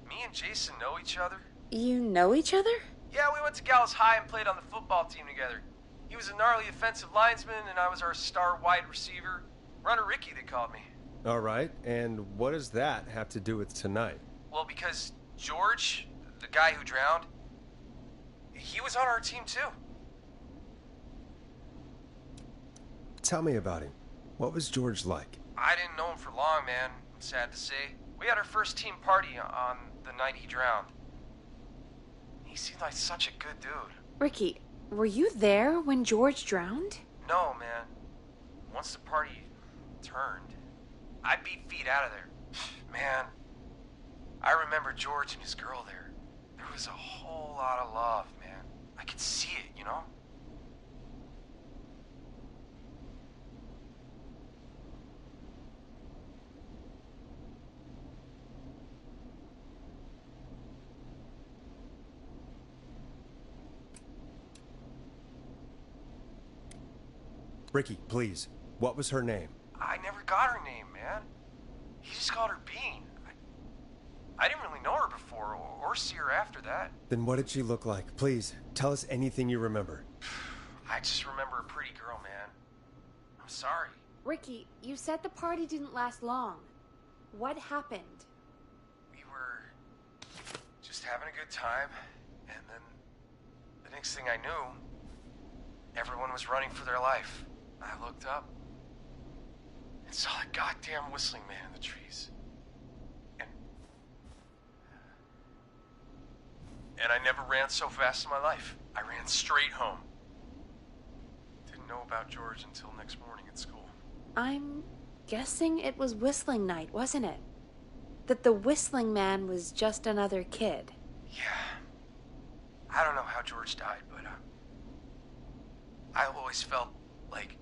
me and Jason know each other. You know each other? Yeah, we went to Gallows High and played on the football team together. He was a gnarly offensive linesman, and I was our star wide receiver. Runner Ricky, they called me. All right, and what does that have to do with tonight? Well, because George, the guy who drowned, he was on our team too. Tell me about him. What was George like? I didn't know him for long, man. I'm sad to say. We had our first team party on the night he drowned. He seemed like such a good dude. Ricky, were you there when George drowned? No, man. Once the party turned, I beat feet out of there. Man, I remember George and his girl there. There was a whole lot of love, man. I could see it, you know? Ricky, please. What was her name? I never got her name, man. He just called her Bean. I didn't really know her before or see her after that. Then what did she look like? Please, tell us anything you remember. I just remember a pretty girl, man. I'm sorry. Ricky, you said the party didn't last long. What happened? We were just having a good time, and then the next thing I knew, everyone was running for their life. I looked up and saw a goddamn whistling man in the trees. And I never ran so fast in my life. I ran straight home. Didn't know about George until next morning at school. I'm guessing it was whistling night, wasn't it? That the whistling man was just another kid. Yeah. I don't know how George died, but I always felt like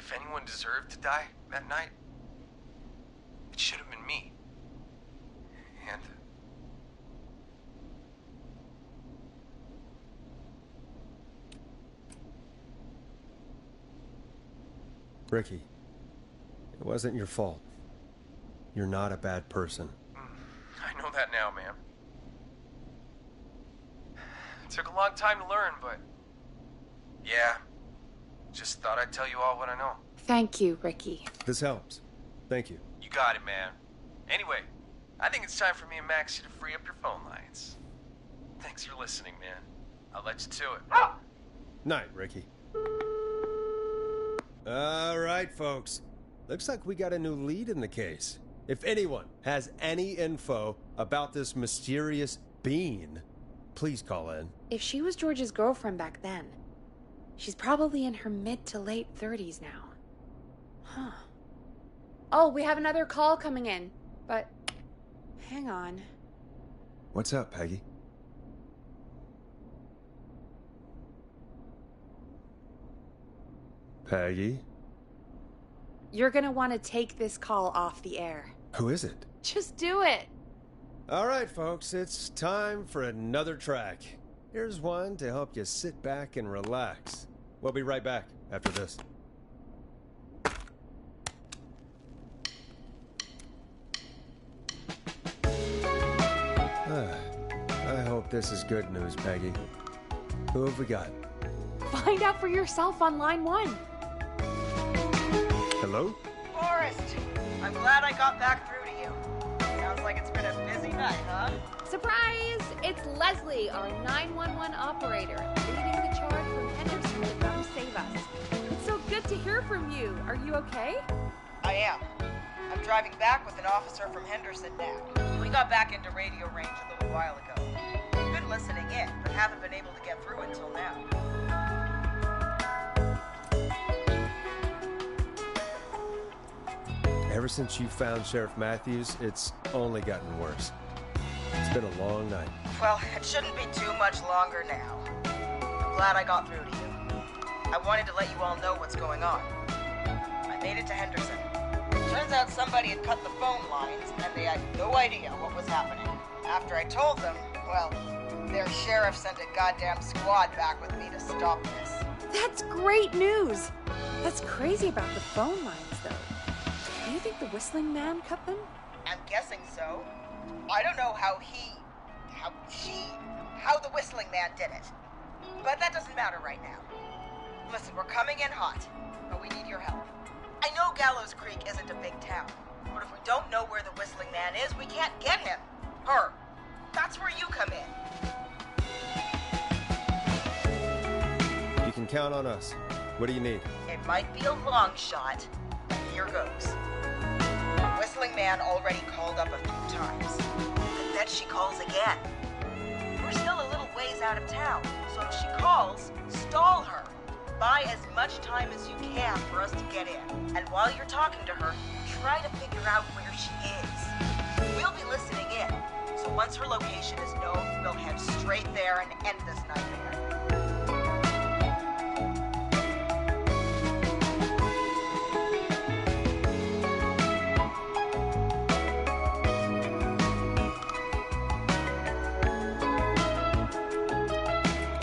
if anyone deserved to die that night, it should have been me. And Ricky, it wasn't your fault. You're not a bad person. I know that now, man. It took a long time to learn, but yeah, just thought I'd tell you all what I know. Thank you, Ricky. This helps. Thank you. You got it, man. Anyway, I think it's time for me and Maxie to free up your phone lines. Thanks for listening, man. I'll let you to it. Night, Ricky. All right, folks. Looks like we got a new lead in the case. If anyone has any info about this mysterious being, please call in. If she was George's girlfriend back then, she's probably in her mid to late 30s now. Huh. Oh, we have another call coming in, but hang on. What's up, Peggy? Peggy? You're gonna want to take this call off the air. Who is it? Just do it. All right, folks, it's time for another track. Here's one to help you sit back and relax. We'll be right back after this. I hope this is good news, Peggy. Who have we got? Find out for yourself on line 1. Hello? Forrest, I'm glad I got back through to you. Sounds like it's been a busy night, huh? Surprise! It's Leslie, our 911 operator, leading the charge from Henderson to come save us. It's so good to hear from you. Are you okay? I am. I'm driving back with an officer from Henderson now. We got back into radio range a little while ago. We've been listening in, but haven't been able to get through until now. Ever since you found Sheriff Matthews, it's only gotten worse. It's been a long night. Well, it shouldn't be too much longer now. I'm glad I got through to you. I wanted to let you all know what's going on. I made it to Henderson. Turns out somebody had cut the phone lines, and they had no idea what was happening. After I told them, well, their sheriff sent a goddamn squad back with me to stop this. That's great news. That's crazy about the phone lines, though. Do you think the Whistling Man cut them? I'm guessing so. I don't know how the Whistling Man did it. But that doesn't matter right now. Listen, we're coming in hot, but we need your help. I know Gallows Creek isn't a big town, but if we don't know where the Whistling Man is, we can't get him. Her. That's where you come in. You can count on us. What do you need? It might be a long shot, but here goes. The Whistling Man already called up a few times. I bet she calls again. We're still a little ways out of town, so if she calls, stall her. Buy as much time as you can for us to get in. And while you're talking to her, try to figure out where she is. We'll be listening in, so once her location is known, we'll head straight there and end this nightmare.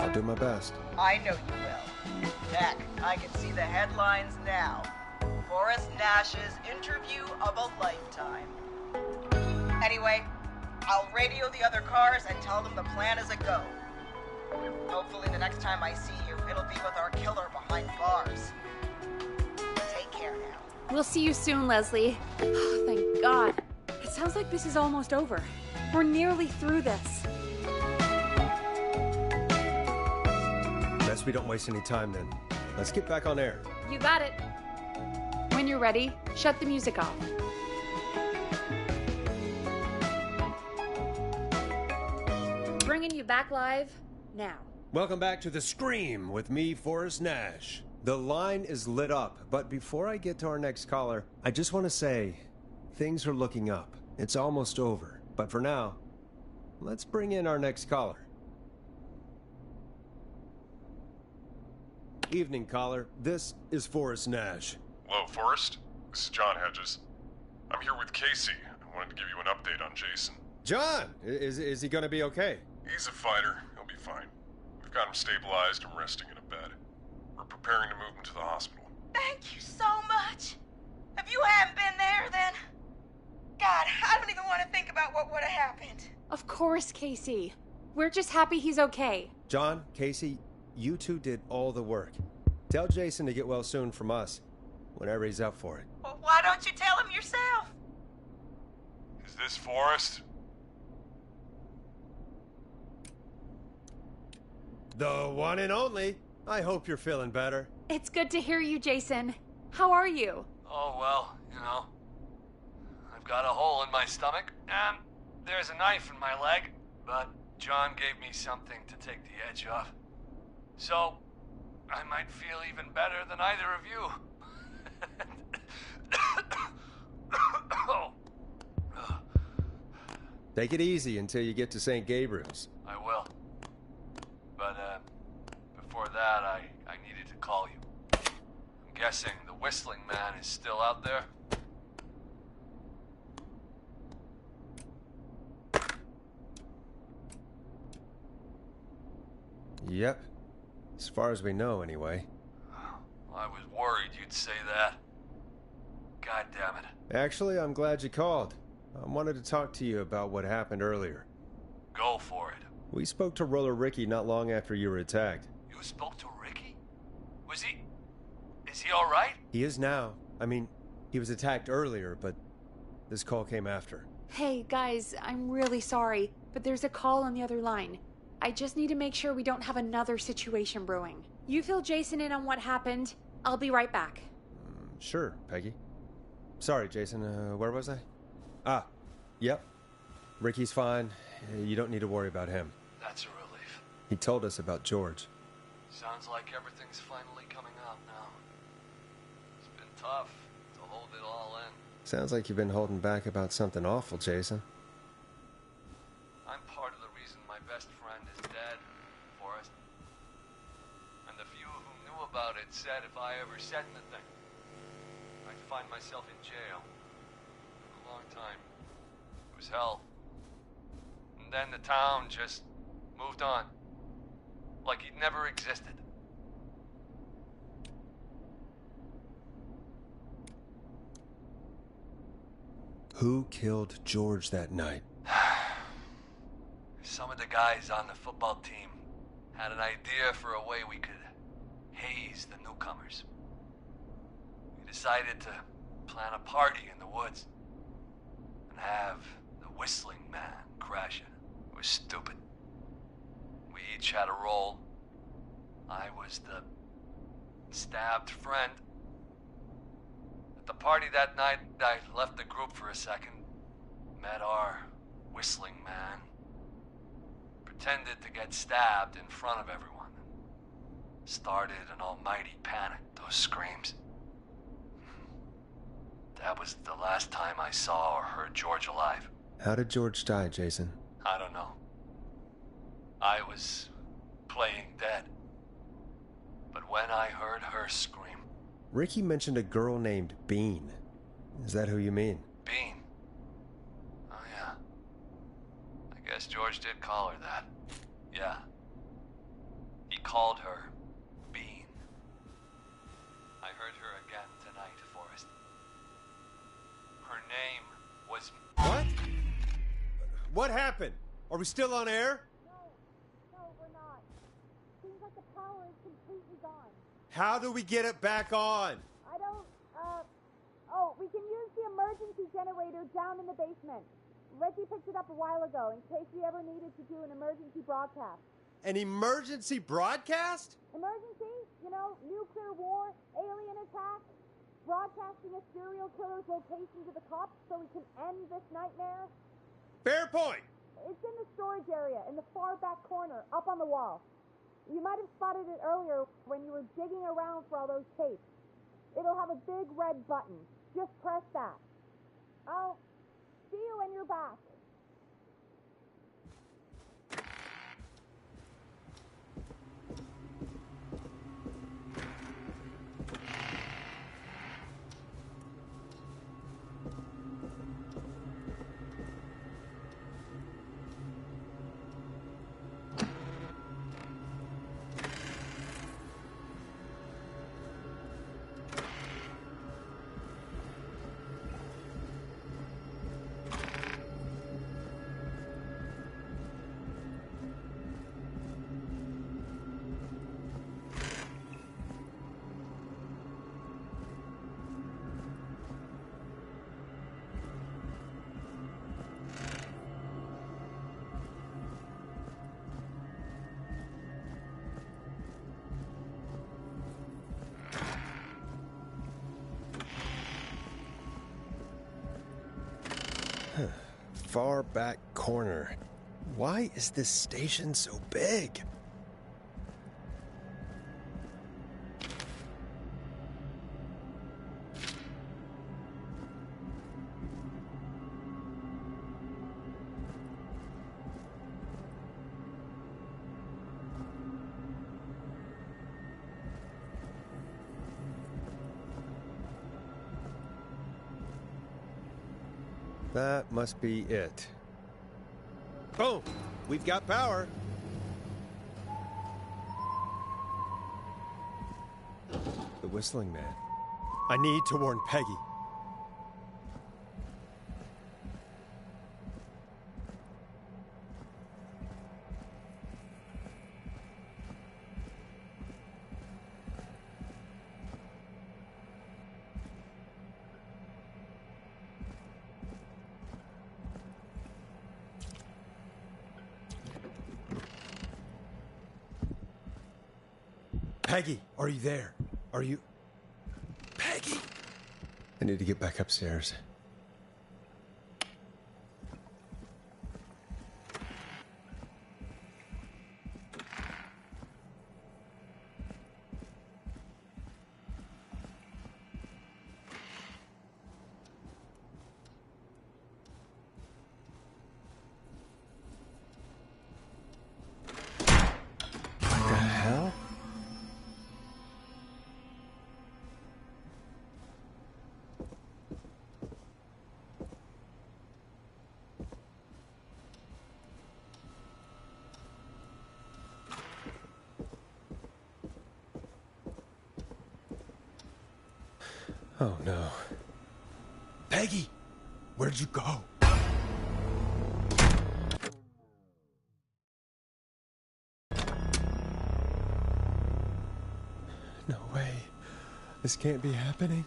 I'll do my best. I know you will. Heck, I can see the headlines now. Forrest Nash's interview of a lifetime. Anyway, I'll radio the other cars and tell them the plan is a go. Hopefully the next time I see you, it'll be with our killer behind bars. Take care now. We'll see you soon, Leslie. Oh, thank God. It sounds like this is almost over. We're nearly through this. Best we don't waste any time then. Let's get back on air. You got it. When you're ready, shut the music off. Bringing you back live now. Welcome back to The Scream with me, Forrest Nash. The line is lit up, but before I get to our next caller, I just want to say, things are looking up. It's almost over. But for now, let's bring in our next caller. Evening, caller. This is Forrest Nash. Hello, Forrest. This is John Hedges. I'm here with Casey. I wanted to give you an update on Jason. John! Is he gonna be okay? He's a fighter. He'll be fine. We've got him stabilized and resting in a bed. We're preparing to move him to the hospital. Thank you so much. If you hadn't been there, then... God, I don't even want to think about what would have happened. Of course, Casey. We're just happy he's okay. John, Casey, you two did all the work. Tell Jason to get well soon from us, whenever he's up for it. Well, why don't you tell him yourself? Is this Forrest? The one and only. I hope you're feeling better. It's good to hear you, Jason. How are you? Oh, well, you know. I've got a hole in my stomach, and there's a knife in my leg, but John gave me something to take the edge off. So, I might feel even better than either of you. Take it easy until you get to St. Gabriel's. I will. But, before that, I needed to call you. I'm guessing the Whistling Man is still out there? Yep. As far as we know, anyway. I was worried you'd say that. God damn it. Actually, I'm glad you called. I wanted to talk to you about what happened earlier. Go for it. We spoke to Roller Ricky not long after you were attacked. You spoke to Ricky? Is he alright? He is now. I mean, he was attacked earlier, but this call came after. Hey, guys, I'm really sorry, but there's a call on the other line. I just need to make sure we don't have another situation brewing. You fill Jason in on what happened. I'll be right back. Sure, Peggy. Sorry, Jason. Where was I? Ah, yep. Ricky's fine. You don't need to worry about him. That's a relief. He told us about George. Sounds like everything's finally coming out now. It's been tough to hold it all in. Sounds like you've been holding back about something awful, Jason. I'm part of the reason my best friend is dead, Forrest. And the few who knew about it said if I ever said anything, I'd find myself in jail. For a long time. It was hell. And then the town just moved on. Like he'd never existed. Who killed George that night? Some of the guys on the football team had an idea for a way we could haze the newcomers. We decided to plan a party in the woods and have the Whistling Man crash it. It was stupid. We each had a role. I was the stabbed friend. At the party that night, I left the group for a second, met our Whistling Man, pretended to get stabbed in front of everyone. Started an almighty panic, those screams. That was the last time I saw or heard George alive. How did George die, Jason? I don't know. I was playing dead. But when I heard her scream... Ricky mentioned a girl named Bean. Is that who you mean? Bean? Oh, yeah. I guess George did call her that. Yeah. He called her Bean. I heard her again tonight, Forrest. Her name was... What? What happened? Are we still on air? No, we're not. Seems like the power is completely gone. How do we get it back on? I don't, we can use the emergency generator down in the basement. Reggie picked it up a while ago in case we ever needed to do an emergency broadcast. An emergency broadcast? Emergency? You know, nuclear war, alien attack, broadcasting a serial killer's location to the cops so we can end this nightmare. Fair point. It's in the storage area, in the far back corner, up on the wall. You might have spotted it earlier when you were digging around for all those tapes. It'll have a big red button. Just press that. I'll see you when you're back. Far back corner. Why is this station so big? That must be it. Boom! We've got power! The whistling man. I need to warn Peggy. Peggy, are you there? Are you... Peggy! I need to get back upstairs. What the hell? Oh no. Peggy! Where'd you go? No way. This can't be happening.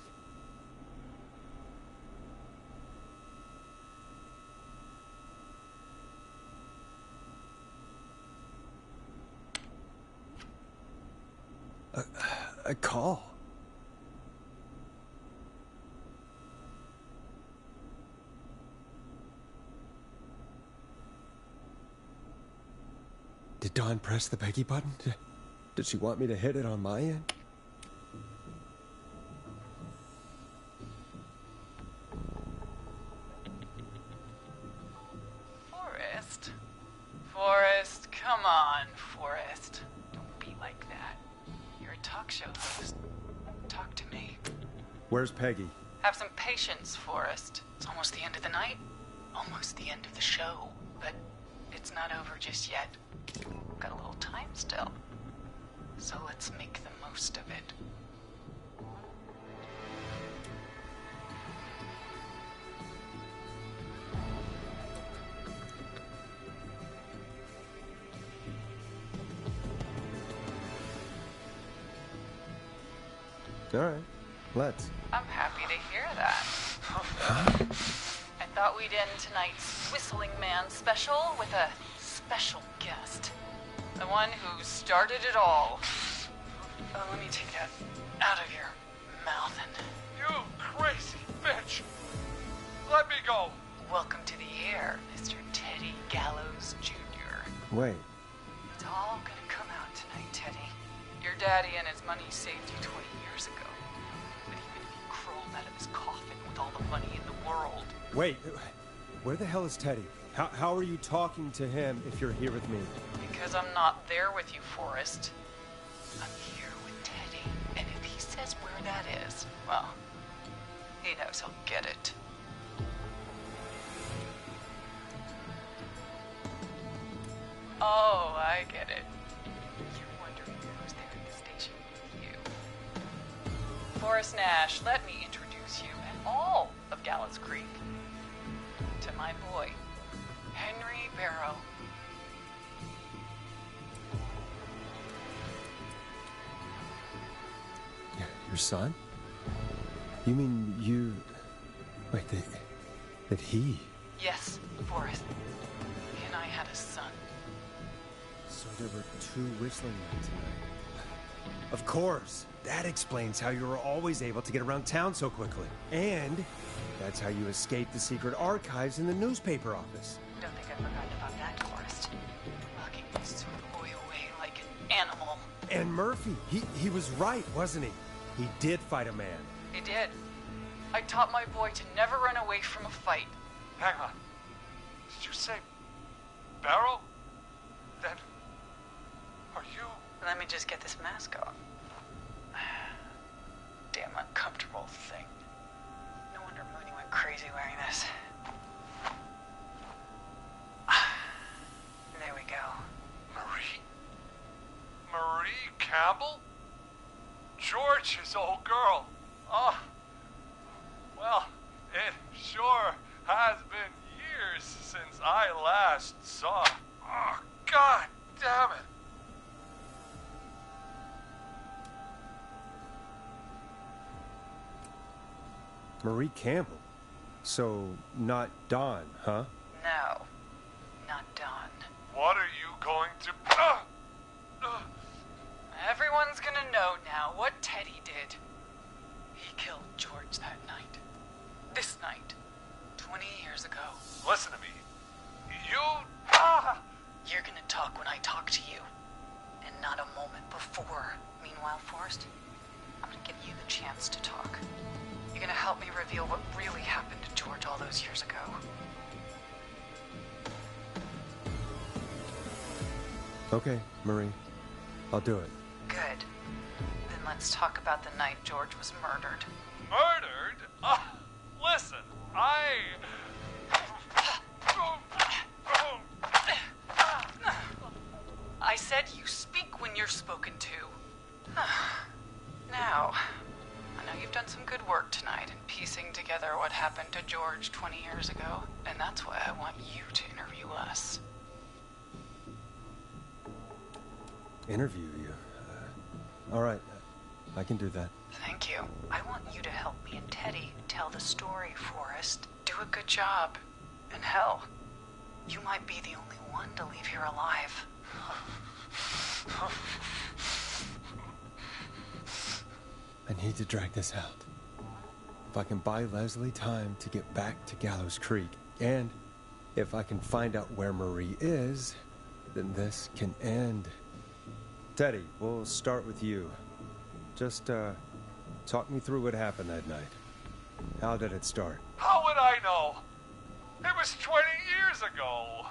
A call. Did Dawn press the Peggy button? Did she want me to hit it on my end? Forrest? Forrest, come on, Forrest. Don't be like that. You're a talk show host. Talk to me. Where's Peggy? Have some patience, Forrest. It's almost the end of the night. Almost the end of the show. But it's not over just yet. We've got a little time still. So let's make the most of it. All right, let's. I'm happy to hear that. I thought we'd end tonight's Whistling Man special with a special guest. The one who started it all. Let me take that out of your mouth and... You crazy bitch! Let me go! Welcome to the air, Mr. Teddy Gallows Jr. Wait. It's all gonna come out tonight, Teddy. Your daddy and his money saved you 20 years ago. But even if he crawled out of his coffin with all the money in the world... Wait, where the hell is Teddy? How are you talking to him if you're here with me? Because I'm not there with you, Forrest. I'm here with Teddy. And if he says where that is, well, he knows he'll get it. Oh, I get it. You're wondering who's there at the station with you. Forrest Nash, let me introduce you and all of Gallows Creek to my boy, Henry Barrow. Your son? You mean you... Wait, that he... Yes, Forrest. He and I had a son. So there were two whistling men tonight. Of course! That explains how you were always able to get around town so quickly. And that's how you escaped the secret archives in the newspaper office. Don't think I forgot about that, Forrest. Locking this boy away like an animal. And Murphy, he was right, wasn't he? He did fight a man. He did. I taught my boy to never run away from a fight. Hang on. Did you say Barrow? Then are you... Let me just get this mask off. Damn uncomfortable thing. No wonder Mooney went crazy wearing this. Campbell? George's old girl. Oh, well, it sure has been years since I last saw. Oh, God damn it. Marie Campbell? So, not Dawn, huh? No, not Dawn. What are you going to... Everyone's gonna know now what Teddy did. He killed George that night. This night. 20 years ago. Listen to me. You... You're gonna talk when I talk to you. And not a moment before. Meanwhile, Forrest, I'm gonna give you the chance to talk. You're gonna help me reveal what really happened to George all those years ago. Okay, Marie. I'll do it. Good. Then let's talk about the night George was murdered. Murdered? Listen, I said you speak when you're spoken to. Now, I know you've done some good work tonight in piecing together what happened to George 20 years ago, and that's why I want you to interview us. Interview you? All right. I can do that. Thank you. I want you to help me and Teddy tell the story, Forrest. Do a good job. And hell, you might be the only one to leave here alive. I need to drag this out. If I can buy Leslie time to get back to Gallows Creek, and if I can find out where Marie is, then this can end. Teddy, we'll start with you. Just, talk me through what happened that night. How did it start? how would I know? It was 20 years ago.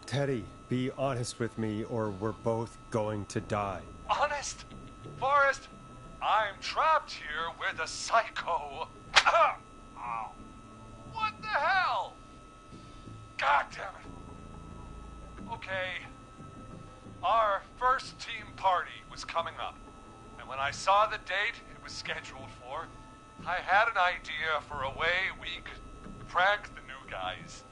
Teddy, be honest with me or we're both going to die. Honest? Forrest, I'm trapped here with a psycho. Ow. What the hell? God damn it. Okay. Our first team party was coming up. And when I saw the date it was scheduled for, I had an idea for a way we could prank the new guys.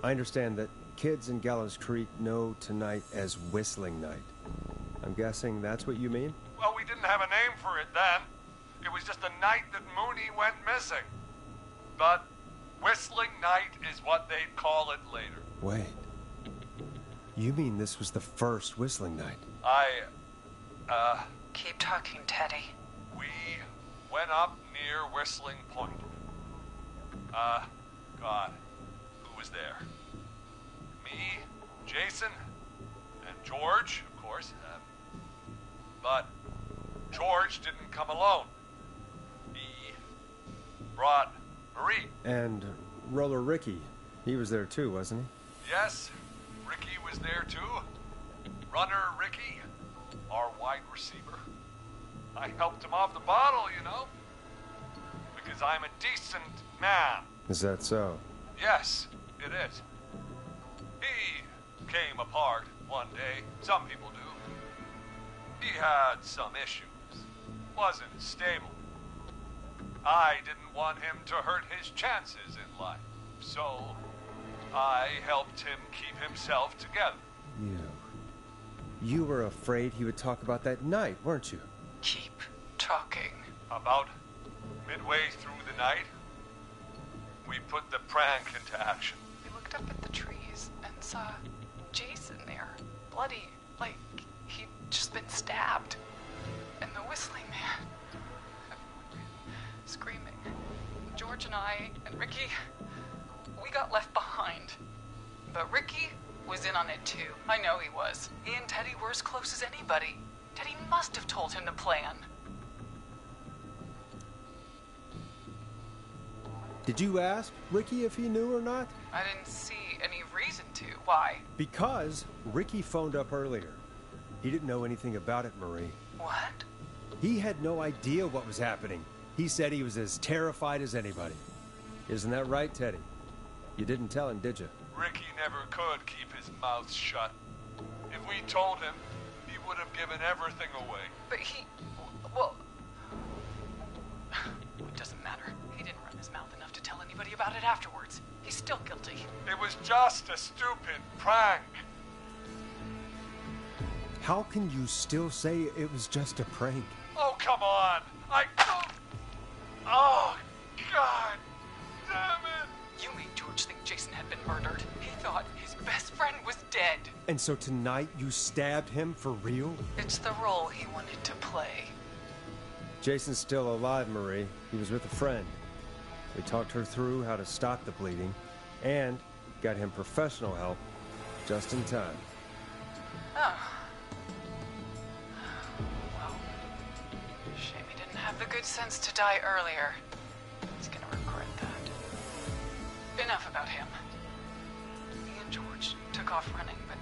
I understand that kids in Gallows Creek know tonight as Whistling Night. I'm guessing that's what you mean? Well, we didn't have a name for it then. It was just the night that Mooney went missing. But Whistling Night is what they'd call it later. Wait. You mean this was the first Whistling Night? Keep talking, Teddy. We went up near Whistling Point. God, who was there? Me, Jason, and George, of course. But George didn't come alone. He brought Marie. And Roller Ricky. He was there too, wasn't he? Yes, Ricky was there too. Runner Ricky, our wide receiver. I helped him off the bottle, you know. Because I'm a decent man. Is that so? Yes, it is. He came apart one day. Some people do. He had some issues. Wasn't stable. I didn't want him to hurt his chances in life. So, I helped him keep himself together. You were afraid he would talk about that night, weren't you? Keep talking. About midway through the night, we put the prank into action. We looked up at the trees and saw Jason there, bloody, like he'd just been stabbed. And the Whistling Man, everyone screaming. George and I and Ricky, we got left behind. But Ricky was in on it too. I know he was. He and Teddy were as close as anybody. Teddy must have told him the plan. Did you ask Ricky if he knew or not? I didn't see any reason to. Why? Because Ricky phoned up earlier. He didn't know anything about it, Marie. What? He had no idea what was happening. He said he was as terrified as anybody. Isn't that right, Teddy? You didn't tell him, did you? Ricky never could keep his mouth shut. If we told him, he would have given everything away. But well... It doesn't matter. He didn't run his mouth enough to tell anybody about it afterwards. He's still guilty. It was just a stupid prank. How can you still say it was just a prank? Oh, come on. Oh, God damn it. You made George think Jason had been murdered. He thought his best friend was dead. And so tonight you stabbed him for real? It's the role he wanted to play. Jason's still alive, Marie. He was with a friend. We talked her through how to stop the bleeding and got him professional help just in time. Oh. Well, shame he didn't have the good sense to die earlier. He's gonna regret that. Enough about him. Me and George took off running, but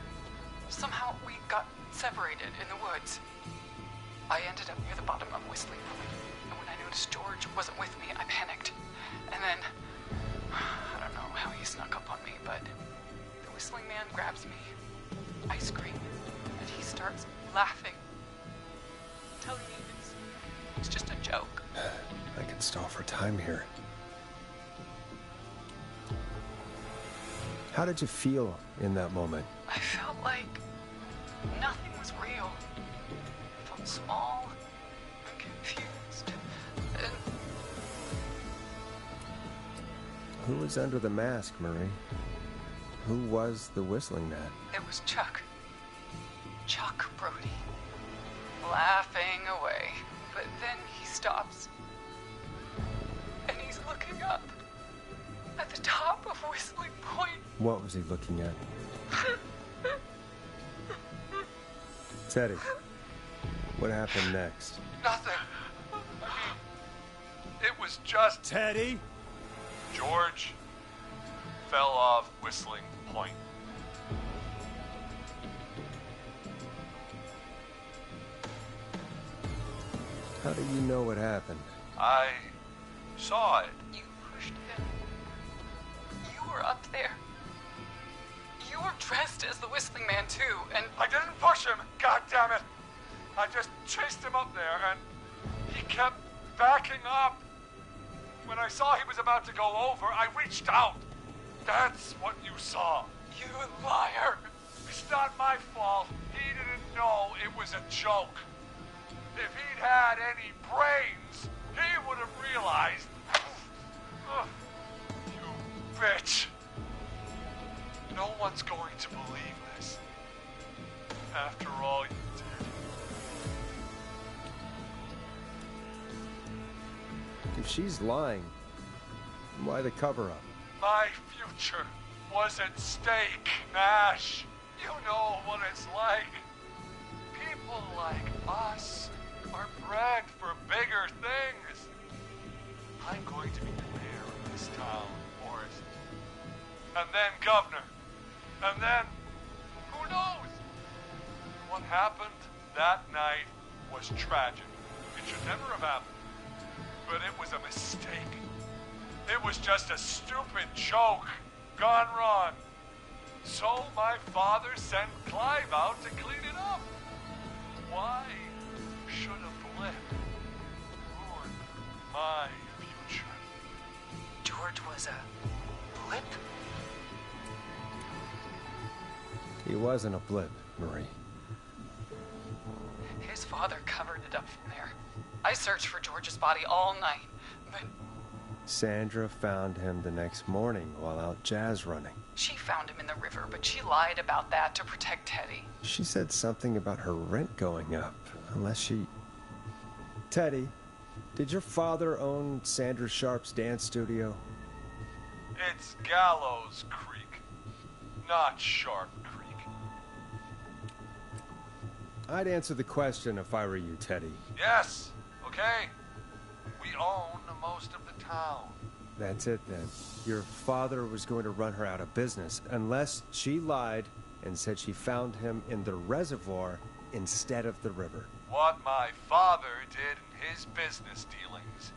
somehow we got separated in the woods. I ended up near the bottom of Whistling Point, and when I noticed George wasn't with me, I panicked. And then, I don't know how he snuck up on me, but the Whistling Man grabs me. I scream, and he starts laughing, telling me it's just a joke. I can stall for time here. How did you feel in that moment? I felt like nothing was real. I felt small and confused. And Who was under the mask, Marie? Who was the Whistling Man? it was Chuck. Chuck Brody. Laughing away. But then he stops. And he's looking up. At the top of Whistling Point. What was he looking at? Teddy, what happened next? Nothing. I mean, it was just... Teddy? George fell off Whistling Point. How do you know what happened? I saw it. You pushed him. You were up there. You were dressed as the Whistling Man, too, and I didn't push him, God damn it! I just chased him up there, and he kept backing up. When I saw he was about to go over, I reached out. That's what you saw. you liar. It's not my fault. He didn't know it was a joke. If he'd had any brains, he would have realized. Ugh, you bitch. No one's going to believe this. After all you did. If she's lying, why the cover-up? My future was at stake, Nash. You know what it's like. People like us are bred for bigger things. I'm going to be the mayor of this town, Forrest. And then governor. And then, who knows? What happened that night was tragic. It should never have happened. But it was a mistake. It was just a stupid joke gone wrong. So my father sent Clive out to clean it up. Why should a blip ruin my future? George was a blip? He wasn't a blip, Marie. His father covered it up from there. I searched for George's body all night, but Sandra found him the next morning while out jazz running. she found him in the river, but she lied about that to protect Teddy. She said something about her rent going up, unless she... Teddy, did your father own Sandra Sharp's dance studio? It's Gallows Creek, not Sharp Creek. I'd answer the question if I were you, Teddy. Yes, okay. We own most of the town. That's it then. Your father was going to run her out of business, unless she lied and said she found him in the reservoir instead of the river. What my father did in his business dealings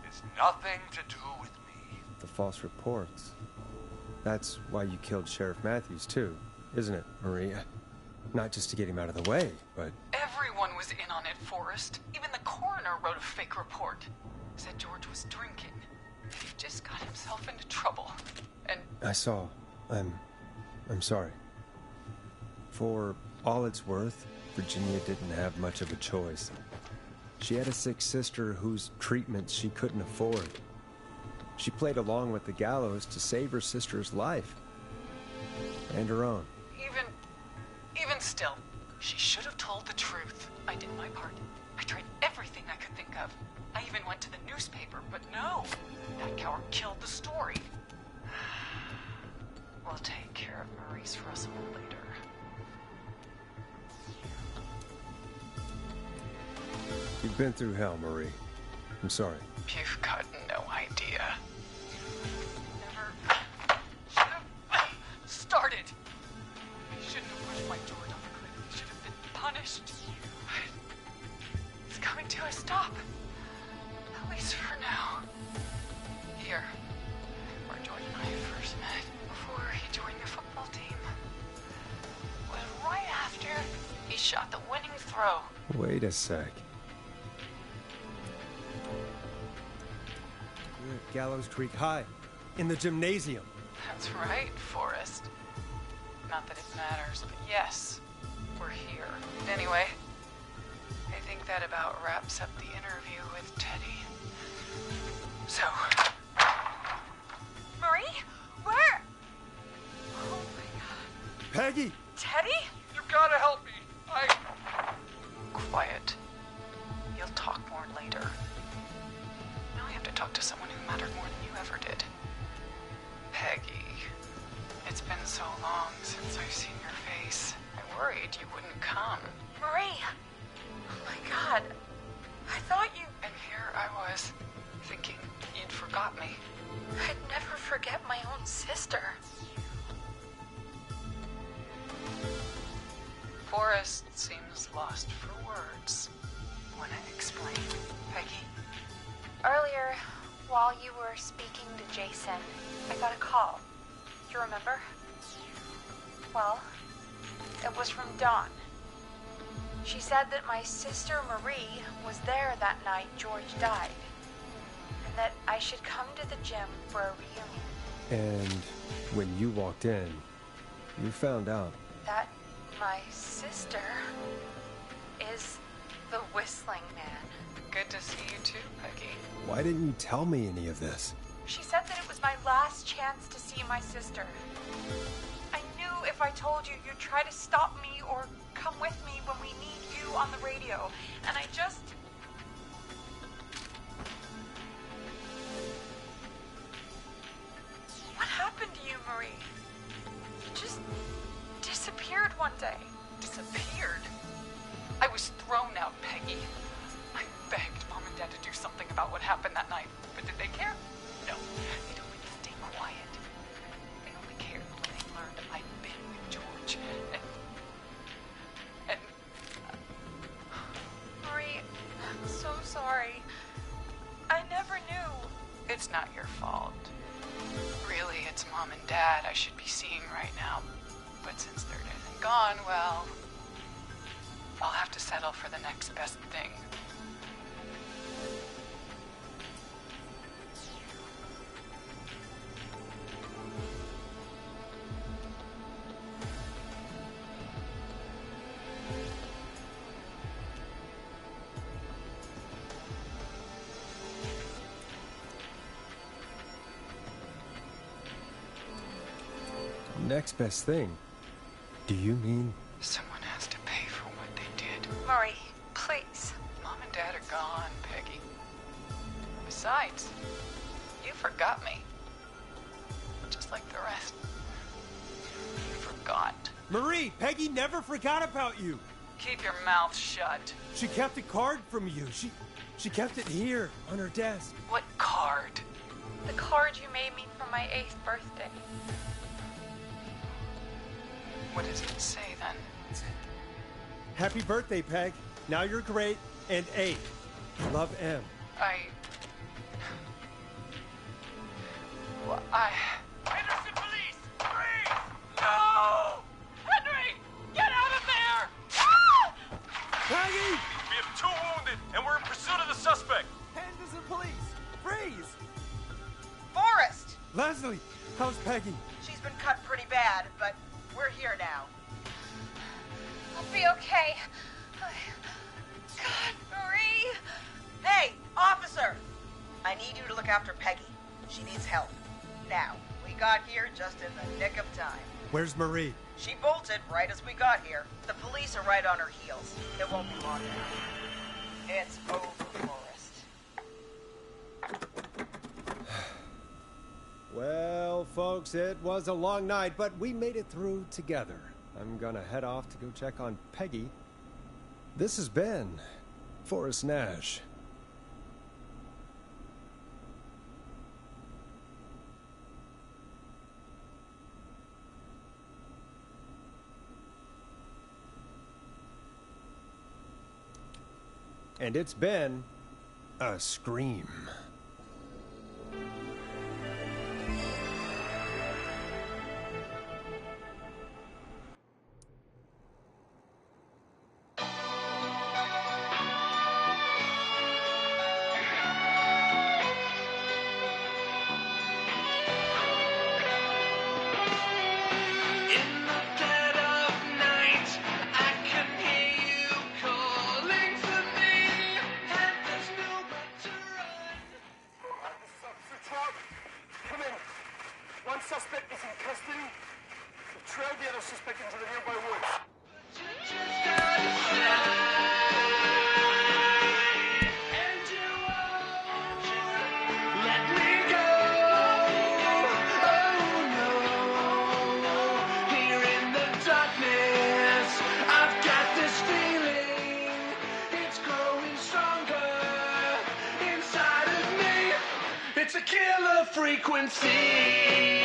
is nothing to do with me. The false reports. That's why you killed Sheriff Matthews, too, isn't it, Maria? Not just to get him out of the way, but... Everyone was in on it, Forrest. Even the coroner wrote a fake report. Said George was drinking. He just got himself into trouble. And I saw. I'm sorry. For all it's worth, Virginia didn't have much of a choice. She had a sick sister whose treatment she couldn't afford. She played along with the gallows to save her sister's life. And her own. Even still, she should have told the truth. I did my part. I tried everything I could think of. I even went to the newspaper, but no. That coward killed the story. We'll take care of Maurice Russell later. You've been through hell, Marie. I'm sorry. You've got no idea. Never should have started. He shouldn't have pushed my George off a cliff. He should have been punished. It's coming to a stop. At least for now. Here, where George and I first met, before he joined the football team, was right after he shot the winning throw. Wait a sec. We're at Gallows Creek High, in the gymnasium. That's right, Forrest. Not that it matters, but yes, we're here. Anyway, I think that about wraps up the interview with Teddy. So... Marie? Where? Oh my god. Peggy! Teddy? You gotta help me. Quiet. You'll talk more later. Now I have to talk to someone who mattered more than you ever did. Peggy. It's been so long since I've seen your face. I worried you wouldn't come. Marie! Oh my god. I thought you... And here I was, thinking you'd forgot me. I'd never forget my own sister. Forrest seems lost for words. Wanna explain, Peggy? Earlier, while you were speaking to Jason, I got a call. You remember? Well, it was from Dawn. She said that my sister Marie was there that night George died, and that I should come to the gym for a reunion. And when you walked in, you found out. That my sister is the Whistling Man. Good to see you too, Peggy. Why didn't you tell me any of this? She said that it was my last chance to see my sister. I knew if I told you, you'd try to stop me or come with me when we need you on the radio. And I just... What happened to you, Marie? You just disappeared one day. Disappeared? I was thrown out, Peggy. I begged Mom and Dad to do something about what happened that night, but did they care? No. They told me to stay quiet. They only cared when they learned I'd been with George. And Marie, I'm so sorry. I never knew. it's not your fault. Really, it's Mom and Dad I should be seeing right now. But since they're dead and gone, well, I'll have to settle for the next best thing. Next best thing? Do you mean? Someone has to pay for what they did. Marie, please. Mom and Dad are gone, Peggy. Besides, you forgot me. Just like the rest. You forgot. Marie, Peggy never forgot about you. Keep your mouth shut. She kept a card from you. She kept it here on her desk. What card? The card you made me for my 8th birthday. What does it say then? Happy birthday, Peg. Now you're great and 8. Love, M. Well, I... Henderson Police! Leslie, how's Peggy? She's been cut pretty bad, but we're here now. I'll be okay. God, Marie. Hey, officer! I need you to look after Peggy. She needs help. Now, we got here just in the nick of time. Where's Marie? She bolted right as we got here. The police are right on her heels. It won't be long now. It's over, Forrest. Well, folks, it was a long night, but we made it through together. I'm gonna head off to go check on Peggy. This has been Forrest Nash. And it's been a scream. Suspect is in custody. We've trailed the other suspect into the nearby woods. Let me go. Oh no. Here in the darkness, I've got this feeling. It's growing stronger inside of me. It's a killer frequency.